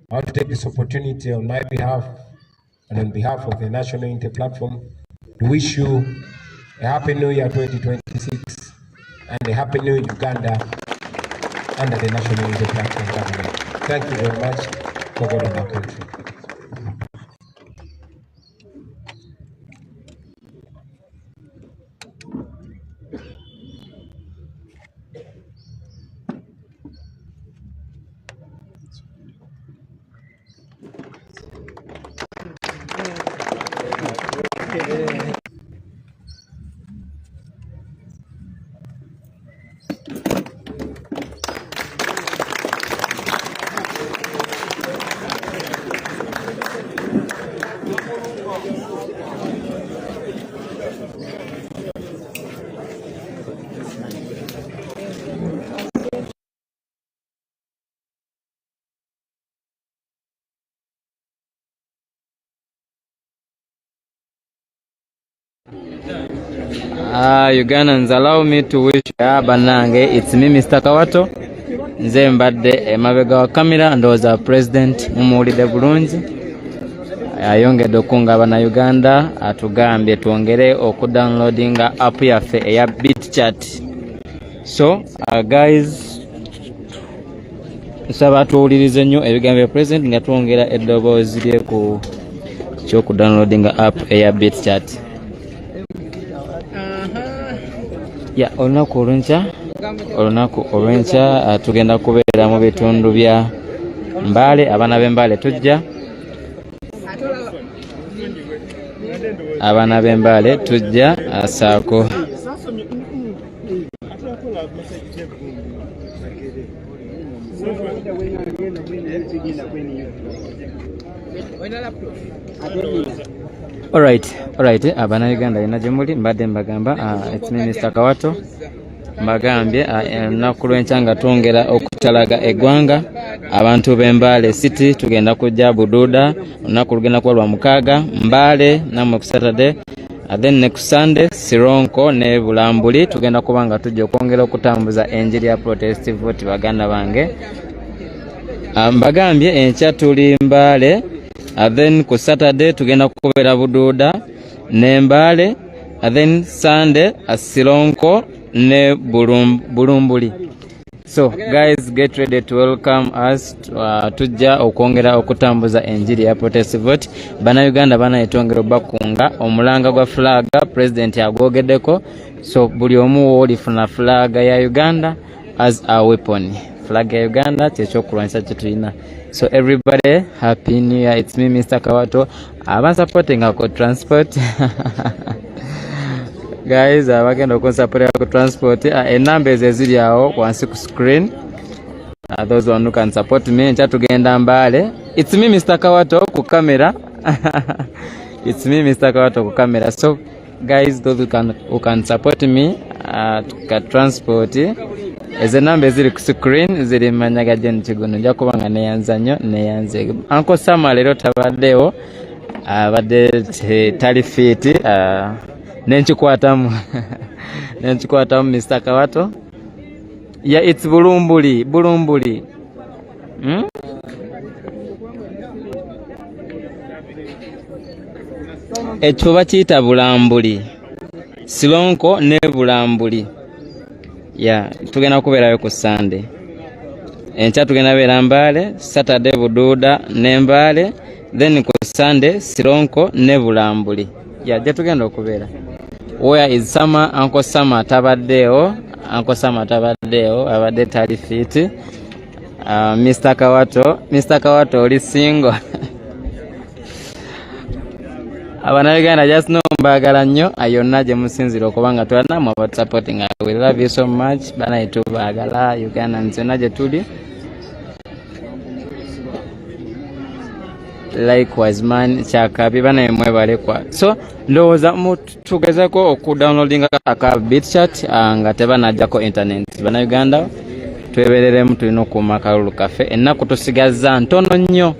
I want to take this opportunity on my behalf and on behalf of the National Unity Platform to wish you a Happy New Year 2026 and a Happy New Uganda under the National Unity Platform government. Thank you very much for God of our country. Ugandans, allow me to wish banange. It's me, Mr. Kawato. Nze mbadde emabega wa kamera ndowooza president mumuwulidde bulungi. Ayongedde okunga Uganda atugambye twongere okudownloadinga app yaffe eya BitChat. So guys, nsaba tuwulirize nnyo ebigambo bya president nga twongera eddoboozi lye ku ky'okudownloadinga app eya BitChat. Olunaku olw'enkya tugenda kubeera mu bitundu bya Mbale. Abaana b'Embale tujja asaako Alright, abaana Uganda yena gye muli mbadde mbagamba it's me Mr. Kawato mbagambye ennaku lw'enkya nga twongera okutalaga eggwanga. Abantu b'Embale City tugenda kujja Bududa, olunaku lugenda kuba lwa mukaaga Mbale namwe ku Saturday, then ne ku Sunday Sironko ne Bulambuli tugenda kuba nga tujja okwongera okutambuza enjiri ya protest vote baganda bange. Mbagambye enkya tuli Mbale, then ku Saturday tugenda kubeera Bududa ne Mbale, then Sunday Sironko ne Bulumbuli. So guys, get ready to welcome us tujja okwongera okutambuza enjiri ya protest vote. Bana Uganda bana etongera bakunga omulanga gwa flag president agwogeddeko. So buli omu olifuna flag ya Uganda as a weapon. Flag ya Uganda kyekyokulwanyisa kyetulina. So everybody, happy new year. It's me Mr. Kawato. Aba supporting ako transport. Guys, abagenda okunsapota ku transport, enamba eziri awo wansi ku screen. Those one who can support me, ncha tugenda Mbale. It's me Mr. Kawato ku camera. It's me Mr. Kawato ku camera. So guys, those who can support me ka transport, enamba eziri ku screen ziri manyaga Jen Kiguno. Nja kubanga neyanza nnyo neyanze. Uncle Sama lero tabaddewo, abadde tali fit, nenchikwatamu Mr. Kawato. Yeah, it's Bulumbuli. Ekyo bakiyita Bulambuli, Sironko ne Bulambuli. Yeah, tugenda kubeerayo ku Sunday. Enkya tugenda beera Mbale, Saturday Bududa ne Mbale, then ku Sunday Sironko ne Bulambuli. Yeah, gye tugenda okubeera. Where is Sama? Uncle Sama tabaddewo. Abadde tali fit. Mr. Kawato oli single. Abana Uganda just know mbagala nnyo ayonna gye musinzira okubanga tulina mu about supporting. We love you so much. Bana itubagala Uganda nzonna gye tuli. Likewise man, chakabi bana mwebalekwa. So ndowooza tugezako okudownloadinga aka BitChat nga tebanajjako internet. Bana Uganda twebereremu tulina okuuma akalulu kaffe. Ennaku tusigaza ntono nnyo.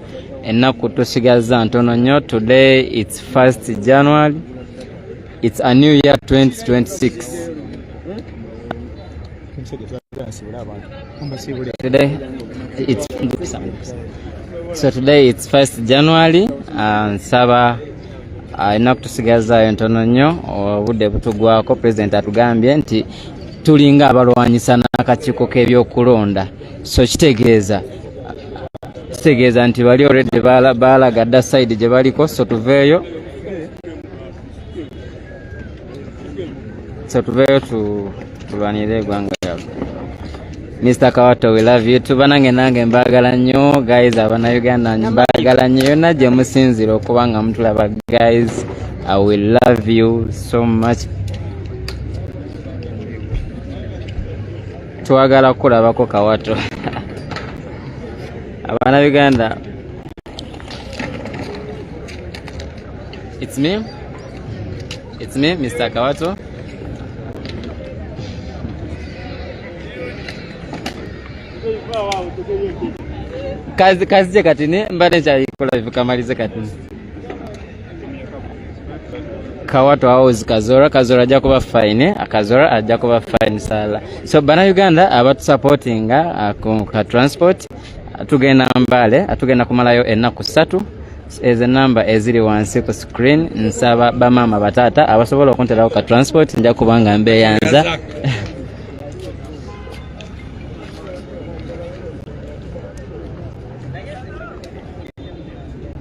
Today it's 1st January. It's a new year 2026. Today it's 1st January. Nsaba alina kutusigazaayo ntono nnyo obudde butugwako. President atugambye nti tulinga abalwanyisa n'akakiiko k'ebyokulonda, so kitegeeza nti bali already baalaga dda side gye baliko, so tuveeyo tulwanire eggwanga lyaffe. Mr. Kawato, we love you too. Banange nange mbagala nnyo guys, abannayuganda mbagala nnyo yonna gye musinzira okuba nga mutulaba guys. I will love you so much. Twagala kulabako Kawato. Abannayuganda, it's me Mr. Kawato. Kazi je katini mbade kyayikola bikamalize katini. Kawato house Kazora ajja kuba fine, Kazora ajja kuba fine sala. So bannayuganda abatu supportinga ku transport atugenda Mbale, atugenda kumalayo ennaku 3. Ezo namba eziri wansi ku screen. Nsaba bamama batata abasobola okunterawo ka transport nja kubanga mbeyanza.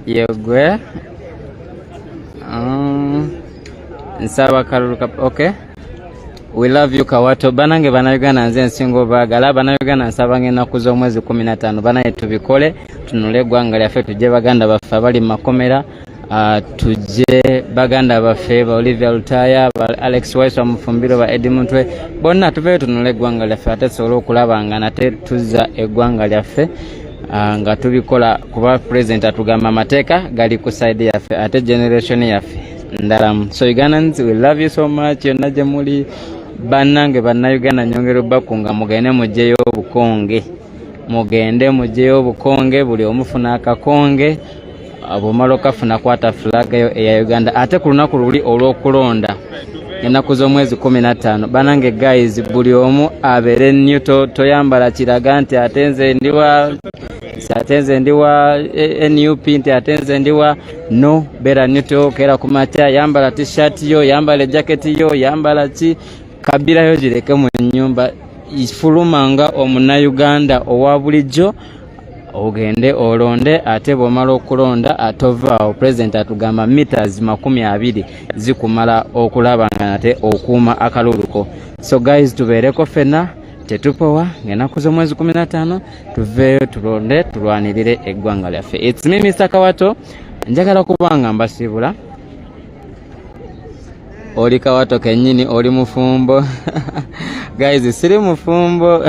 Yegwe nsaba kaluluka. Okay, we love you Kawato. Banange bannayuganda nze nsinga baagala. Bannayuganda nsaba ng'ennaku z'omwezi 15 banaye tubikole, tunule eggwanga lyaffe, tujje baganda baffe abali mu makomera, tujje baganda baffe ba Olivia Lutaya, ba Alex Wise Mufumbiro, ba Edmundwe, bonna tuveeyo tunule eggwanga lyaffe ate tusobole okulaba nga nate tuzza eggwanga lyaffe nga tubikola, kuba president atugamba amateeka gali ku side yaffe ate generation yaffe ndalamu. So Ugandans, we love you so much. Yonna gye muli bannange bannayuganda nyongera obbakunga mugende mugyeyo obukonge, buli omufuna akakonge, abomala okafuna kwata flag eya Uganda ate ku lunaku luli olw'okulonda ennaku z'omwezi 15. Banange guys, buli omu abeere nnyo, toyambala kiraga nti atenze ndiwa NUP nti atenze ndiwa no, beera nnyo tokeera ku makya, yambala t-shirt yo, yambala jacket yo, yambala ki, kabira yo gireke mu nnyumba, ifulumanga omunnayuganda owa bulijjo, ogende olonde ate bw'omala okulonda atovaawo. President atugamba meters 20 zikumala okulaba nga nate okuuma akaluluko. So guys, tubeereko ffenna tetupowa ng'ennaku z'omwezi 15 tuveeyo tulonde tulwanirire eggwanga lyaffe. It's me Mr. Kawato, njagala kubanga mbasiibula. Oli Kawato kennyini oli mufumbo. Guys, siri mufumbo.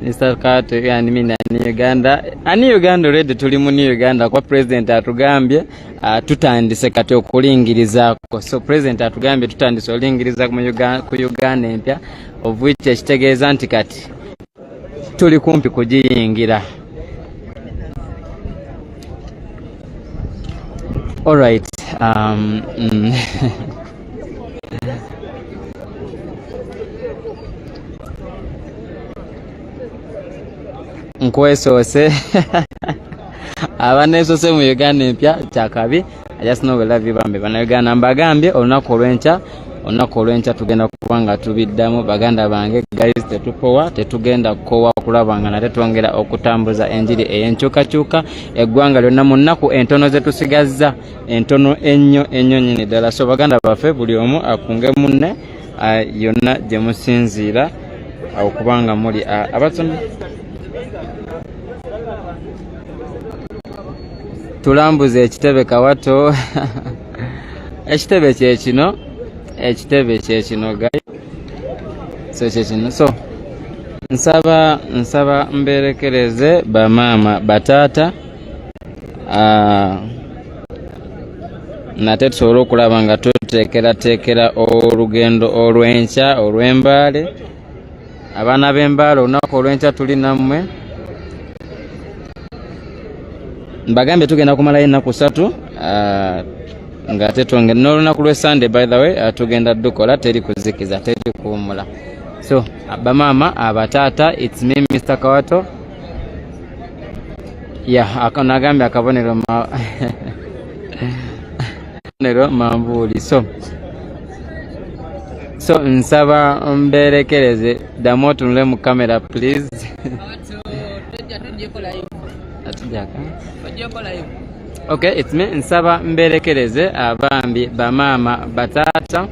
Mr. Kawato yani mimi ni Uganda. Ani Uganda already tuli mu Uganda kwa president atugambye tutandise kati okulingirizaako. So president atugambye tutandise olingiriza ku Uganda empya, of which ekitegeeza nti kati tuli kumpi kugiyingira. All right. Nkwesoose abanesoose mu Uganda empya kyakabi. I just know we love you bambe bannayuganda. Mbagambye olunaku olw'enkya tugenda kubanga tubiddamu baganda bange guys, tetupowa, tetugenda kukowa kulaba nga nate twongera okutambuza enjiri ey'enkyukakyuka eggwanga lyonna mu nnaku entono ze tusigazza, entono ennyo nyini ddala. So baganda baffe buli omu akunge munne yonna gye musinziira okubanga muli abasomi. Tulambuze ekitebe Kawato. Ekitebe kyekino guys. So kyekino. So nsaba mberekereze bamama batata nate tusobole okulaba nga tuteekerateekera olugendo olw'enkya olw'Embale. Abaana b'Embale olunaku olw'enkya tuli nammwe. Mbagambye tugenda kumalayo ennaku 3 nga tetwongera n'olunaku lwe Sunday by the way tugenda dukola, teri kuzikiza, teri kuwumula. So bamama abatata, it's me Mr. Kawato. ya nagambye akabonero manvuuli so nsaba mberekereze ddamu otunule mu kamera please. Okay, it's me. Nsaba mberekereze abambi bamaama batata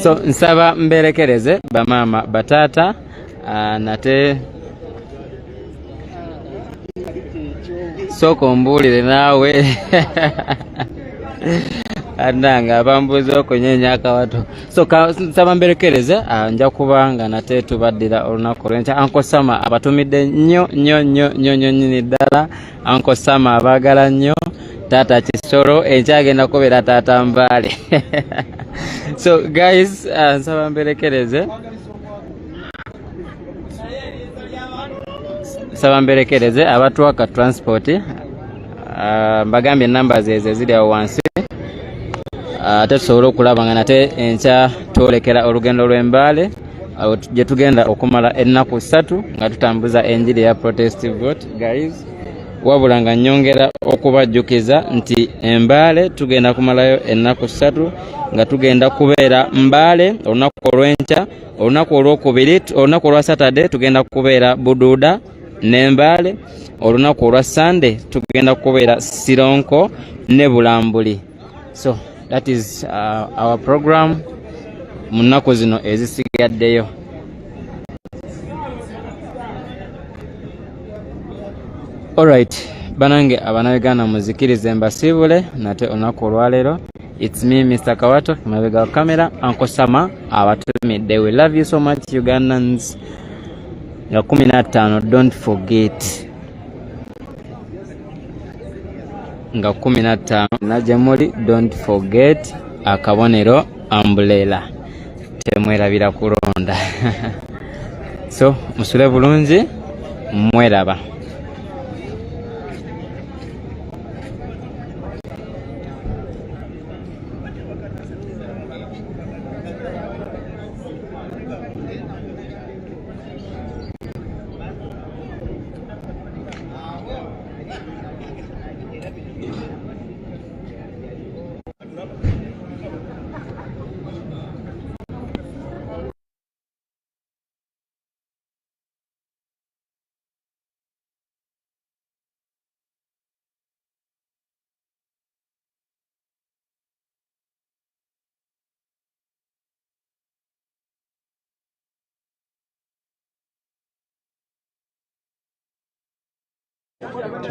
so nsaba mberekereze bamaama batata nate soko mbuulire naawe andanga abambuuza okunyenya akawato so nsaba mberekereze nja kubanga nate tubaddira olunaku lw'enkya Uncle Sama abatumidde nnyo nyini ddala Uncle Sama abaagala nnyo taata Kisoro enkyagenda kubeera taata Mbaale so guys nsaba mberekereze abatwaka transport mbagambye enamba zeeze ziri awo wansi ate tusobole okulaba nga nate enkya twolekera olugendo lw'Embaale gye tugenda okumala ennaku 3 nga tutambuza enjiri ya protestive vote guys wabula nga nnyongera okubajjukiza nti Embaale tugenda kumalayo ennaku 3 nga tugenda kubeera Mbaale olunaku olw'enkya olunaku olwokubiri olunaku olwa Saturday tugenda kubeera Buduuda n'Embaale olunaku olwa Sunday tugenda kubeera Sironko ne Bulambuli so that is our program mu nnaku zino ezisigaddeyo. Alright, banange abanayuganda muzikirize mbasiibule nate olunaku olwaleero. It's me Mr. Kawato mabega wa kamera Uncle Sama abatumidde. We love you so much Ugandans. Nga 15 don't forget nga 15 najemuli don't forget akabonero umbrella temwerabira kulonda so musule bulungi mweraba.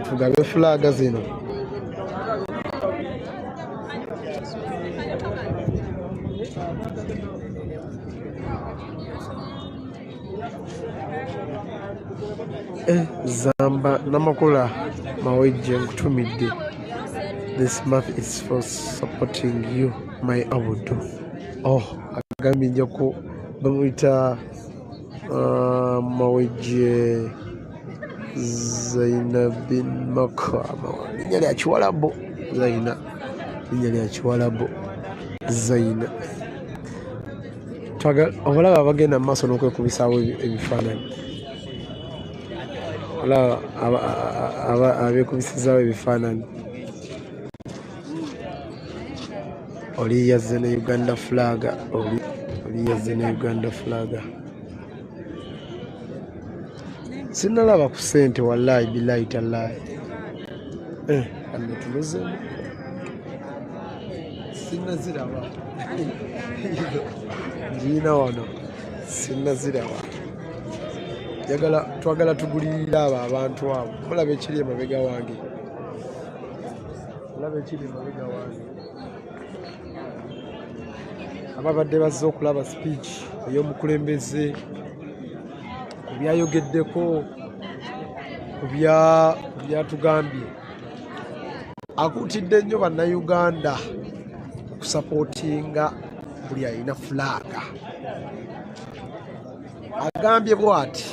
Tugabe flaga zino. Zamba namakula mawejje nkutumidde. This month is for supporting you my abudu. Agambi njako bamwita mawejje Zaina bin Makama. Linya lya Kiwalabo Zaina. Linya lya Kiwalabo Zaina. Twaga obalaba abagenda mu maaso n'okwekubisaawo ebifaananyi. Olaba abeekubisizaawo ebifaananyi. Oli yazze ne Uganda flaga. Oli yazze ne Uganda flaga. Sinalaba ku ssente wallahi billahi tallahi. Anatuloze. Sinaziraba. Njiina wano. Sinaziraba. Twagala tugulirira abo abantu abo. Mulaba ekiri emabega wange. Ababadde bazze okulaba speech ey'omukulembeze ku byayogeddeko ku byatugambye akuutidde nnyo bannayuganda okusapootinga buli alina fulaga. Agambye bw'ati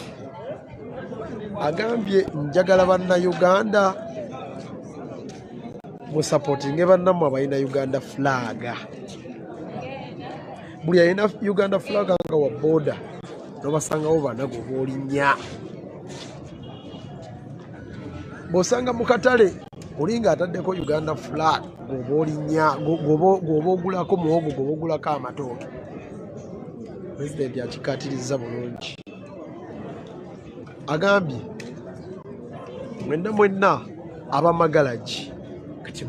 njagala bannayuganda musapootinge bannammwe abalina Uganda flaga. Buli alina Uganda flaga nga wa boda nobasangawo bana goba olinnya bw'osanga mu katale olinga ataddeko Uganda flag goba olinnya goba ogulako muwogo goba ogulako amatooke pulezidenti akikatiriza bulungi agambye mwenna abamagalagi kati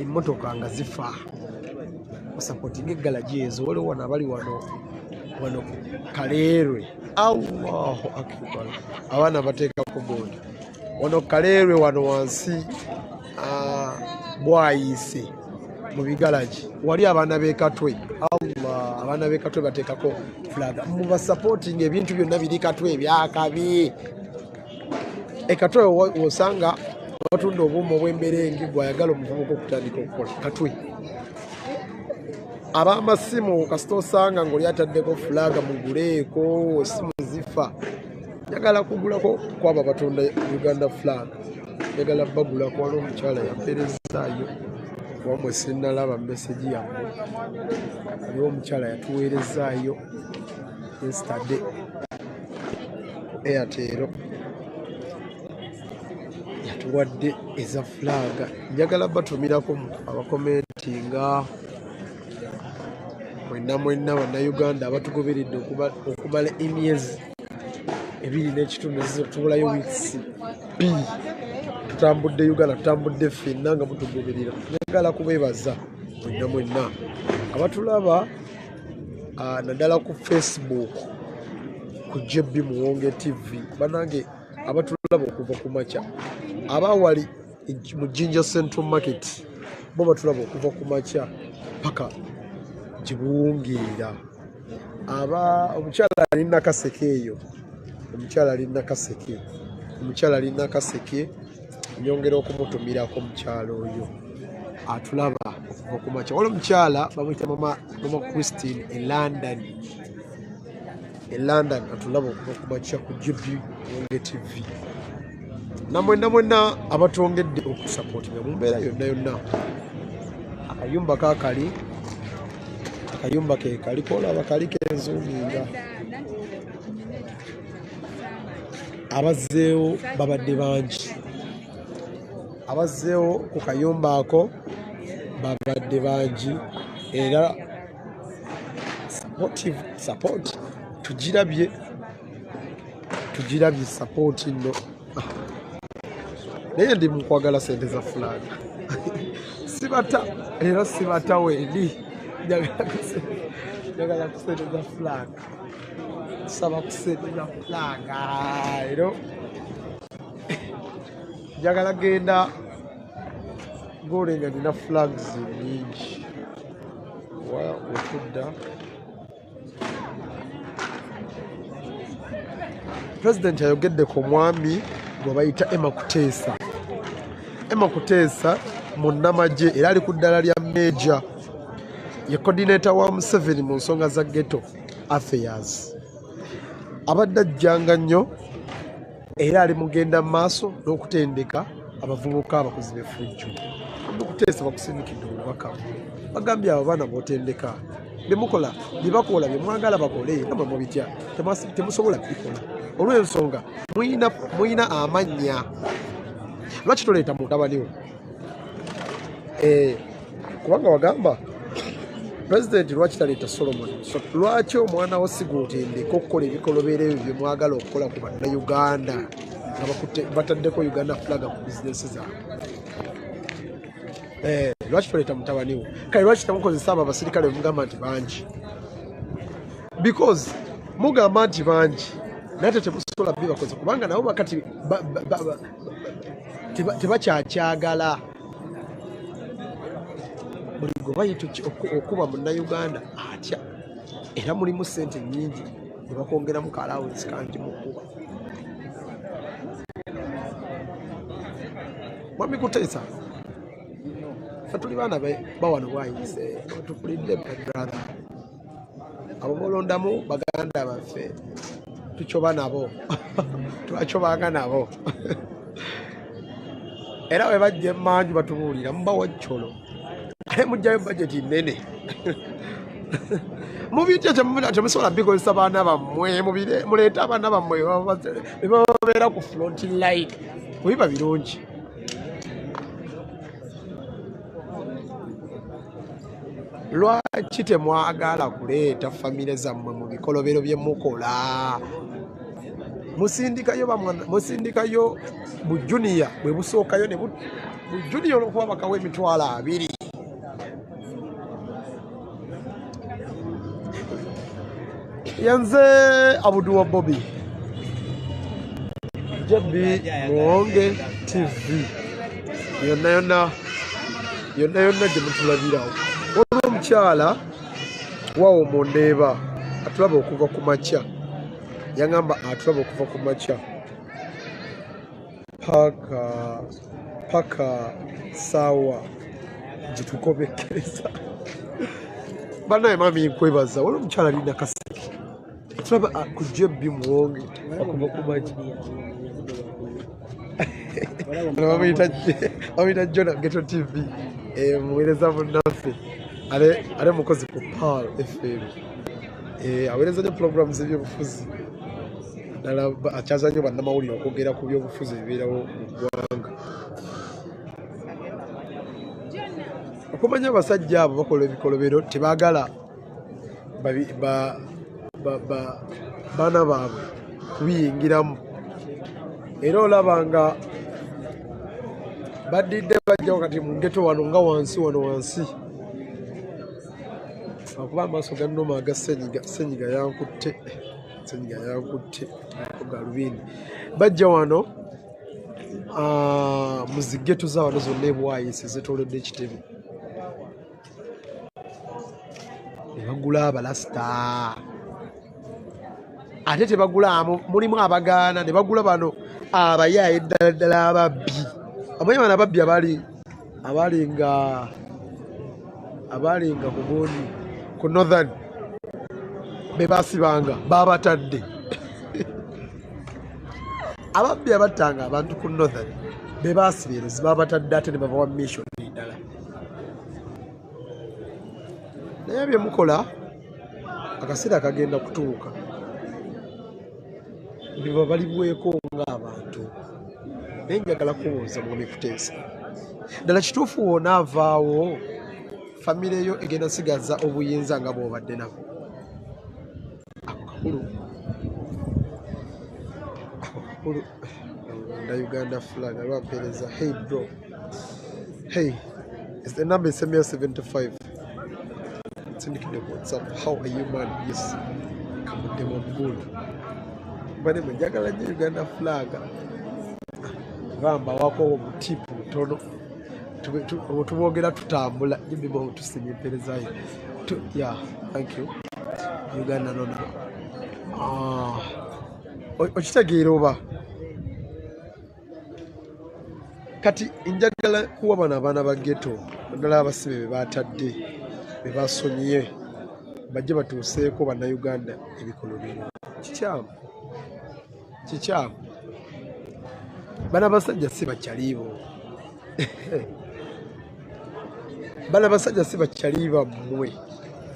emmotoka nga zifa musapotinga egalagi ezo waliwo wano abali wano Kaleerwe Allahu akbar abaana bateekako boodi wano Kaleerwe wano wansi bwayise mu bigalagi wali abaana b'ekatwe Allah abaana b'ekatwe bateekako fulaga mubasapootinga ebintu byonna biri katwe ebyakabi ekatwe wosanga batunda obuuma obw'emberenge gwayagala omuvubuka okutandika okukola katwe ab'amasimu kasita osanga ng'oli ataddeko fulaga muguleeko esimu zifa njagala kugulako kwabo abatunda Uganda flag njagala bagulako waliwo omukyala yamperezaayo wamwe sinnalaba meseji yammwe waliwo omukyala yatuweerezaayo yesterday ku Airtel yatuwadde eza fulaga njagala batumirako abakomentinga mwenna bannayuganda abatugoberedde okumala emyezi 2.5 tubulayo weeks tutambudde Uganda tutambudde ffenna nga mutugoberera njagala kubeebaza mwenna abatulaba naddala ku Facebook ku H.E Muwonge TV banange abatulaba okuva ku makya abawali mu Jinja Central Market bo batulaba okuva ku makya paka Kibuwungeera omukyala alina kaseke eyo omukyala alina kaseke nyongera okumutumirako omukyala oyo atulaba okuva ku makya waliwo omukyala bamuyita mama Christine e London atulaba okuva ku makya ku H.E Muwonge TV namwenna abatwongedde okusapootinga mu mbeera yonna akayumba kakali akayumba ke kaliko olaba kaliko enzuuminga abazzeewo babadde bangi abazzeewo ku kayumba ako babadde bangi era support tugirabye support nno naye ndi mukwagala sente za fulaga sibata era sibata wendi njagala ku sente za fulaga saba ku sente za fulaga ero njagala genda ng'olenga nina flags nyingi wetudda pulezidenti ayogedde ku mwami gwe bayita Emma Kuteesa munnamagye era ali ku ddala lya meja ye coordinator wa Museveni mu nsonga za ghetto affairs abadde ajjanga nnyo era ali mugenda mu maaso n'okutendeka abavubuka abakozi b'effujjo Kuteesa bakusindikidde obubaka bagambye abo baana b'otendeka bemukola byebakola byemwagala bakole nga mwe mubitya temusobola kubikola olw'ensonga muyina amannya lwaki toleeta mutabani we kubanga wagamba pulezidenti lwaki taleeta Solomon lwaki omwana wo sigotendeka okukola ebikolobeera ebyo byemwagala okukola ku bannayuganda nga bataddeko Uganda flaga ku bizinesi zaabwe lwaki toleeta mutabani we kale lwaki tamukozesa abo abasirikale mugamba nti bangi because mugamba nti bangi nate temusobola bibakoze kubanga nabo bakati tebakyakyagala buli gwe bayita okuba munnayuganda atya era mulimu ssente nnyingi nebakongeramu ka allowance kangi mukuba mwami Kuteesa fe tuli baana bawano bwayise tupulidde brother abo bolondamu baganda baffe tucoba nabo twacobanga nabo era we bajja emanju batubuulira mubawa colo ale mujjayo bajeti nnene mubitya temusobola bikozesa baana bammwe muleete abaana bammwe bebabeera ku front line mubiba birungi. Lwaki temwagala kuleeta famire zammwe mu bikolobero bye mukola? Musindikayo bu junior bwe busookayo ne bu junior olwokuba bakawa emitwalo 2. Yanze H.E Bobi H.E Mwonge TV yonna gye mutulabirawo. Waliwo omukyala wawo Mondeeba atulaba okuva ku makya, yangamba atulaba okuva ku makya paka saawa gitukobekereza. Banaye mami nkwebaza, waliwo omukyala alina kaseke atulaba ku H.E Mwonge okuva ku makya. Bamuyita Jona Ghetto TV, muweereza munnaffe ale mukozi ku PAL FM, aweereza nnyo programs ebyobufuzi, ddala akyaza nnyo bannamawulire okwogera ku byobufuzi ebibeerawo mu ggwanga. Okumanya abasajja abo bakola ebikolobero tebaagala baana baabwe kubiyingiramu, era olaba nga badidde bajjawo kati mu ghetto wano nga wansi akuba amaaso gannoma aga senyiga yankutte galubindi. Bajja wano mu ziggeto za wano zonna ebwayise zetoolodde ekitebe, ne bagula abalasita ate tebagula mulimu abagaana, ne bagula bano abayaaye ddala ababbi. Amanyi bano ababbi abalinga ku Northern be basibanga babatadde. Ababbi abattanga abantu ku Northern be basibiriza babatadde ate ne babawa mission ddala. Naye bye mukola akaseera kagenda kutuuka biba balibweko ng'abantu. Naye njagala kubuuza Mwami Kuteesa, ddala kituufu wona avaawo famire yo egenda sigaza obuyinza nga bw'obadde nabo? Ako kakulu nda Uganda flag alwampeereza. Hey bro, hey, is the number 75? Sindikidde ku WhatsApp. How are you man? Yes, kamudde waggulu. Bane mwe njagala nnyo Uganda flag. Gamba wako obutipu butono tubogera tutambula jibibo tusinye perezayo. Yeah, thank you Uganda no. Okitegeera oba kati njagala kuwa bano abaana ba ghetto ddala abasibe be batadde be basonyiye bajje batuuseeko bannayuganda ebikolobero. Kikyamu bana basajja si bakyaliibo. Bana basajja si bakyaliiba mmwe,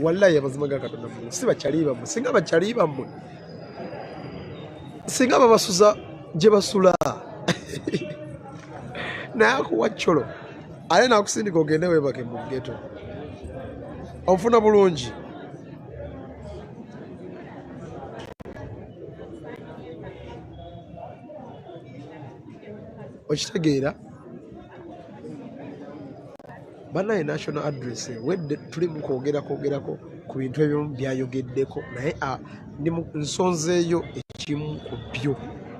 wallahi amazima ga Katonda mmwe si bakyaliiba mmwe. Singa bakyaliiba mmwe, singa babasuza gye basula naye akuwa kyolo ale naakusindika ogende weebake mu ghetto ofuna bulungi. Okitegeera banaye national address wedde tuli mu kwogerako ku bintu ebyo byayogeddeko, naye ndi mu nsonzeeyo ekimu ku byo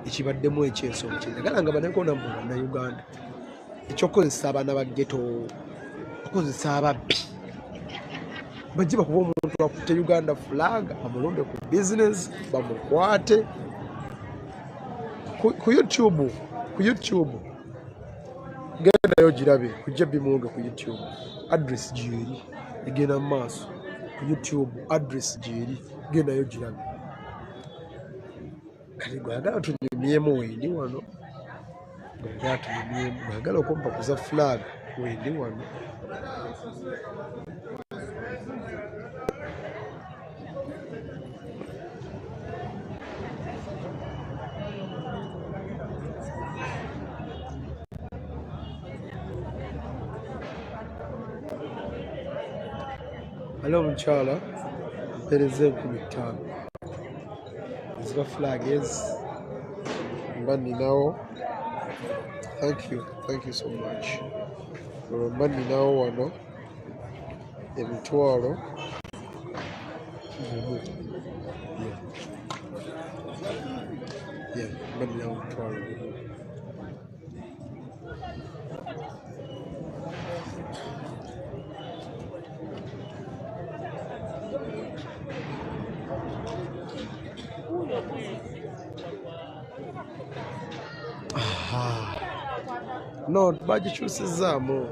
ekibaddemu ekyensonga kyendagala nga banekona mu bannayuganda ekyokukozesa abaana ba ghetto, okozesa ababbi bajje bakuba omuntu akutte Uganda flag bamulonde ku business bamukwate ku YouTube gendayo girabe ku H.E Mwonge ku YouTube address gyeri egenda mu maaso ku YouTube address gyeri gendayo girabe. Kati gwagala tunyumyemu wendi wano, gwagala okumpa kuza flag wendi wano. ali omukyala mpereza 50 ziba flag ez mba ninawo. Thank you so much. Mba ninawo wano emitwalo mba ninawo emitwalo no bagikyusizaamu.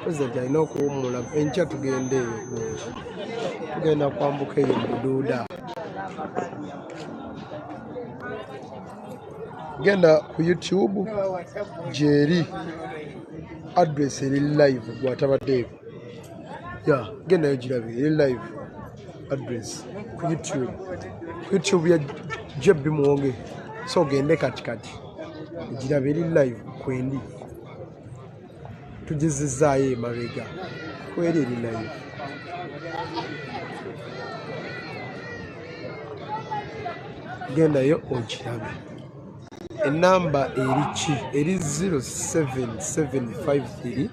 President alina okuwummula enkya tugende eyo tugenda kwambuka eyo buduuda. Genda ku YouTube gyeri address eri live gwatabaddeeko. Gendayo girabire eri live address ku YouTube ya H.E Muwonge. So gende katikati girabe eri live kwendi tugezezaayo emabega kweri eri live. Gendayo ogirabe. Enamba eriki eri 07753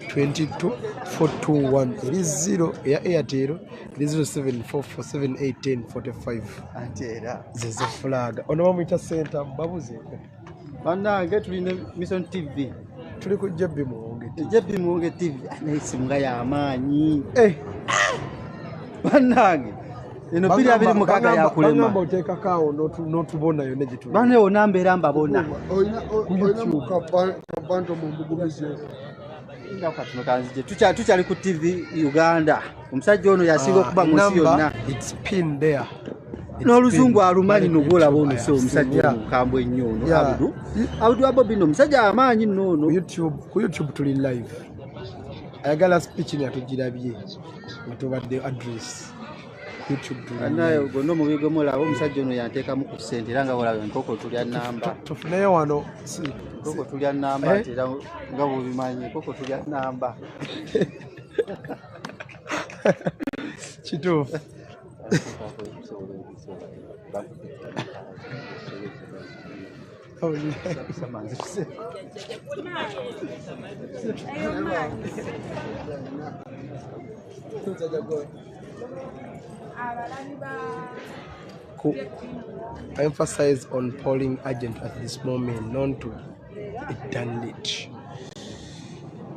22 421 eri 0 eya Airtel eri 0744781045 zezo flag. Ono bamuyita center mbabuzeeko bannange tulina Mission TV tuli ku H.E Muwonge H.E Muwonge TV anayisimunga y'amaanyi bannange eno biri abiri mukaaga yakulema bagamba oteekakaawo n'otubonayo ne gye bane wonna mbeera mbabona olina mu kabanto mu mbugumizi nga katono kanzije tukyali ku TV Uganda omusajja ono yasinga okuba mu nsi yonna n'oluzungu alumanyi nogolaba ono so omusajja omukambwe ennyo ono Abudu Bobi no omusajja amaanyi nno ono ku YouTube tuli live. Ayagala speech ni atugirabye watubadde address YouTube naye gonna omubiri gwemulaba omusajja ono yanteekamu ku ssente era nga olaba enkoko tulya namba tufuneyo wano enkoko tulya namba ate era nga bwobimanyi enkoko tulya namba kituufu. Emphasize on polling agent at this moment known to it done it.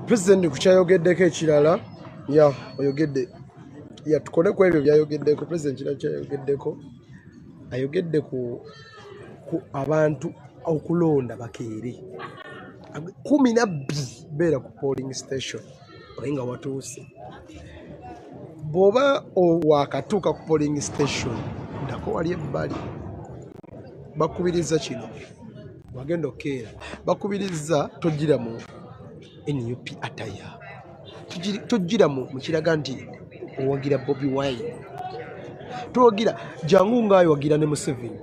President kuchayogeddeko ekirala oyogedde tukone ku ebyo byayogeddeko. President kirala kyayogeddeko ayogedde ku abantu okulonda bakeere 12 beera ku polling station oyenga watuuse bw'oba wakatuuka ku polling station ndako wali ebbali bakubiriza kino wagenda okeera bakubiriza togira mu NUP ataya togira mu kiraga nti owagira bobiwine towagira jangu ngaayo wagira ne Museveni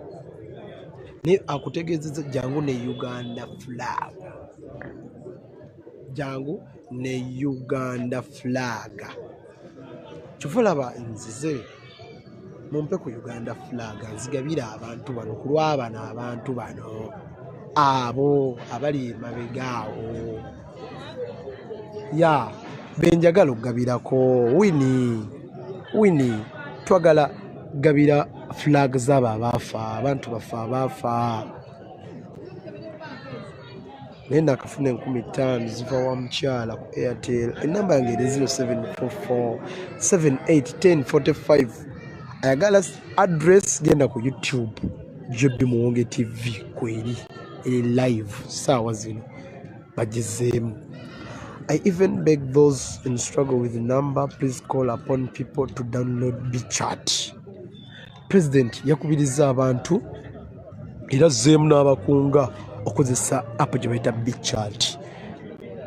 ne akutegeezeza jangu ne Uganda flag jangu ne Uganda flag kyofulaba nzize mumpe ku Uganda flag nzigabira abantu bano kulwabana abantu bano abo abali mabegaawo benjagala okugabirako wini twagala gabira flag z'abo abaafa abantu bafa abaafa naye nakafuna 15 ziva wa mukyala ku Airtel. Enamba yange eri 0744 781045 ayagala address genda ku YouTube H.E Muwonge TV kweri eri live saawa zino bagizeemu. I even beg those in struggle with the number, please call upon people to download BChat. President yakubiriza abantu era zeemu n'abakunga okozesa app gye bayita BChat.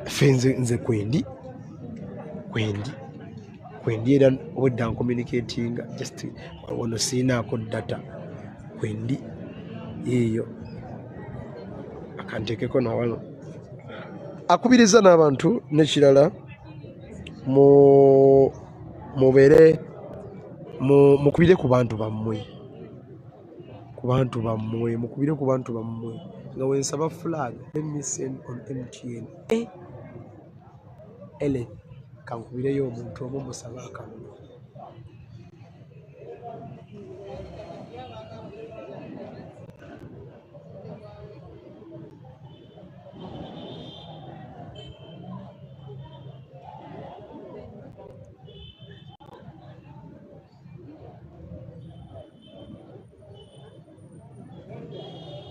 Fenze nze kwendi era wedda communicating just ono siinaako data kwendi eyo akanteekeko nawano akubiriza n'abantu n'ekirala mubeere mukubire ku bantu bammwe mukubire ku bantu bammwe nga wensaba flag let me send on MTN ele kankubireyo omuntu omu musaba akalulu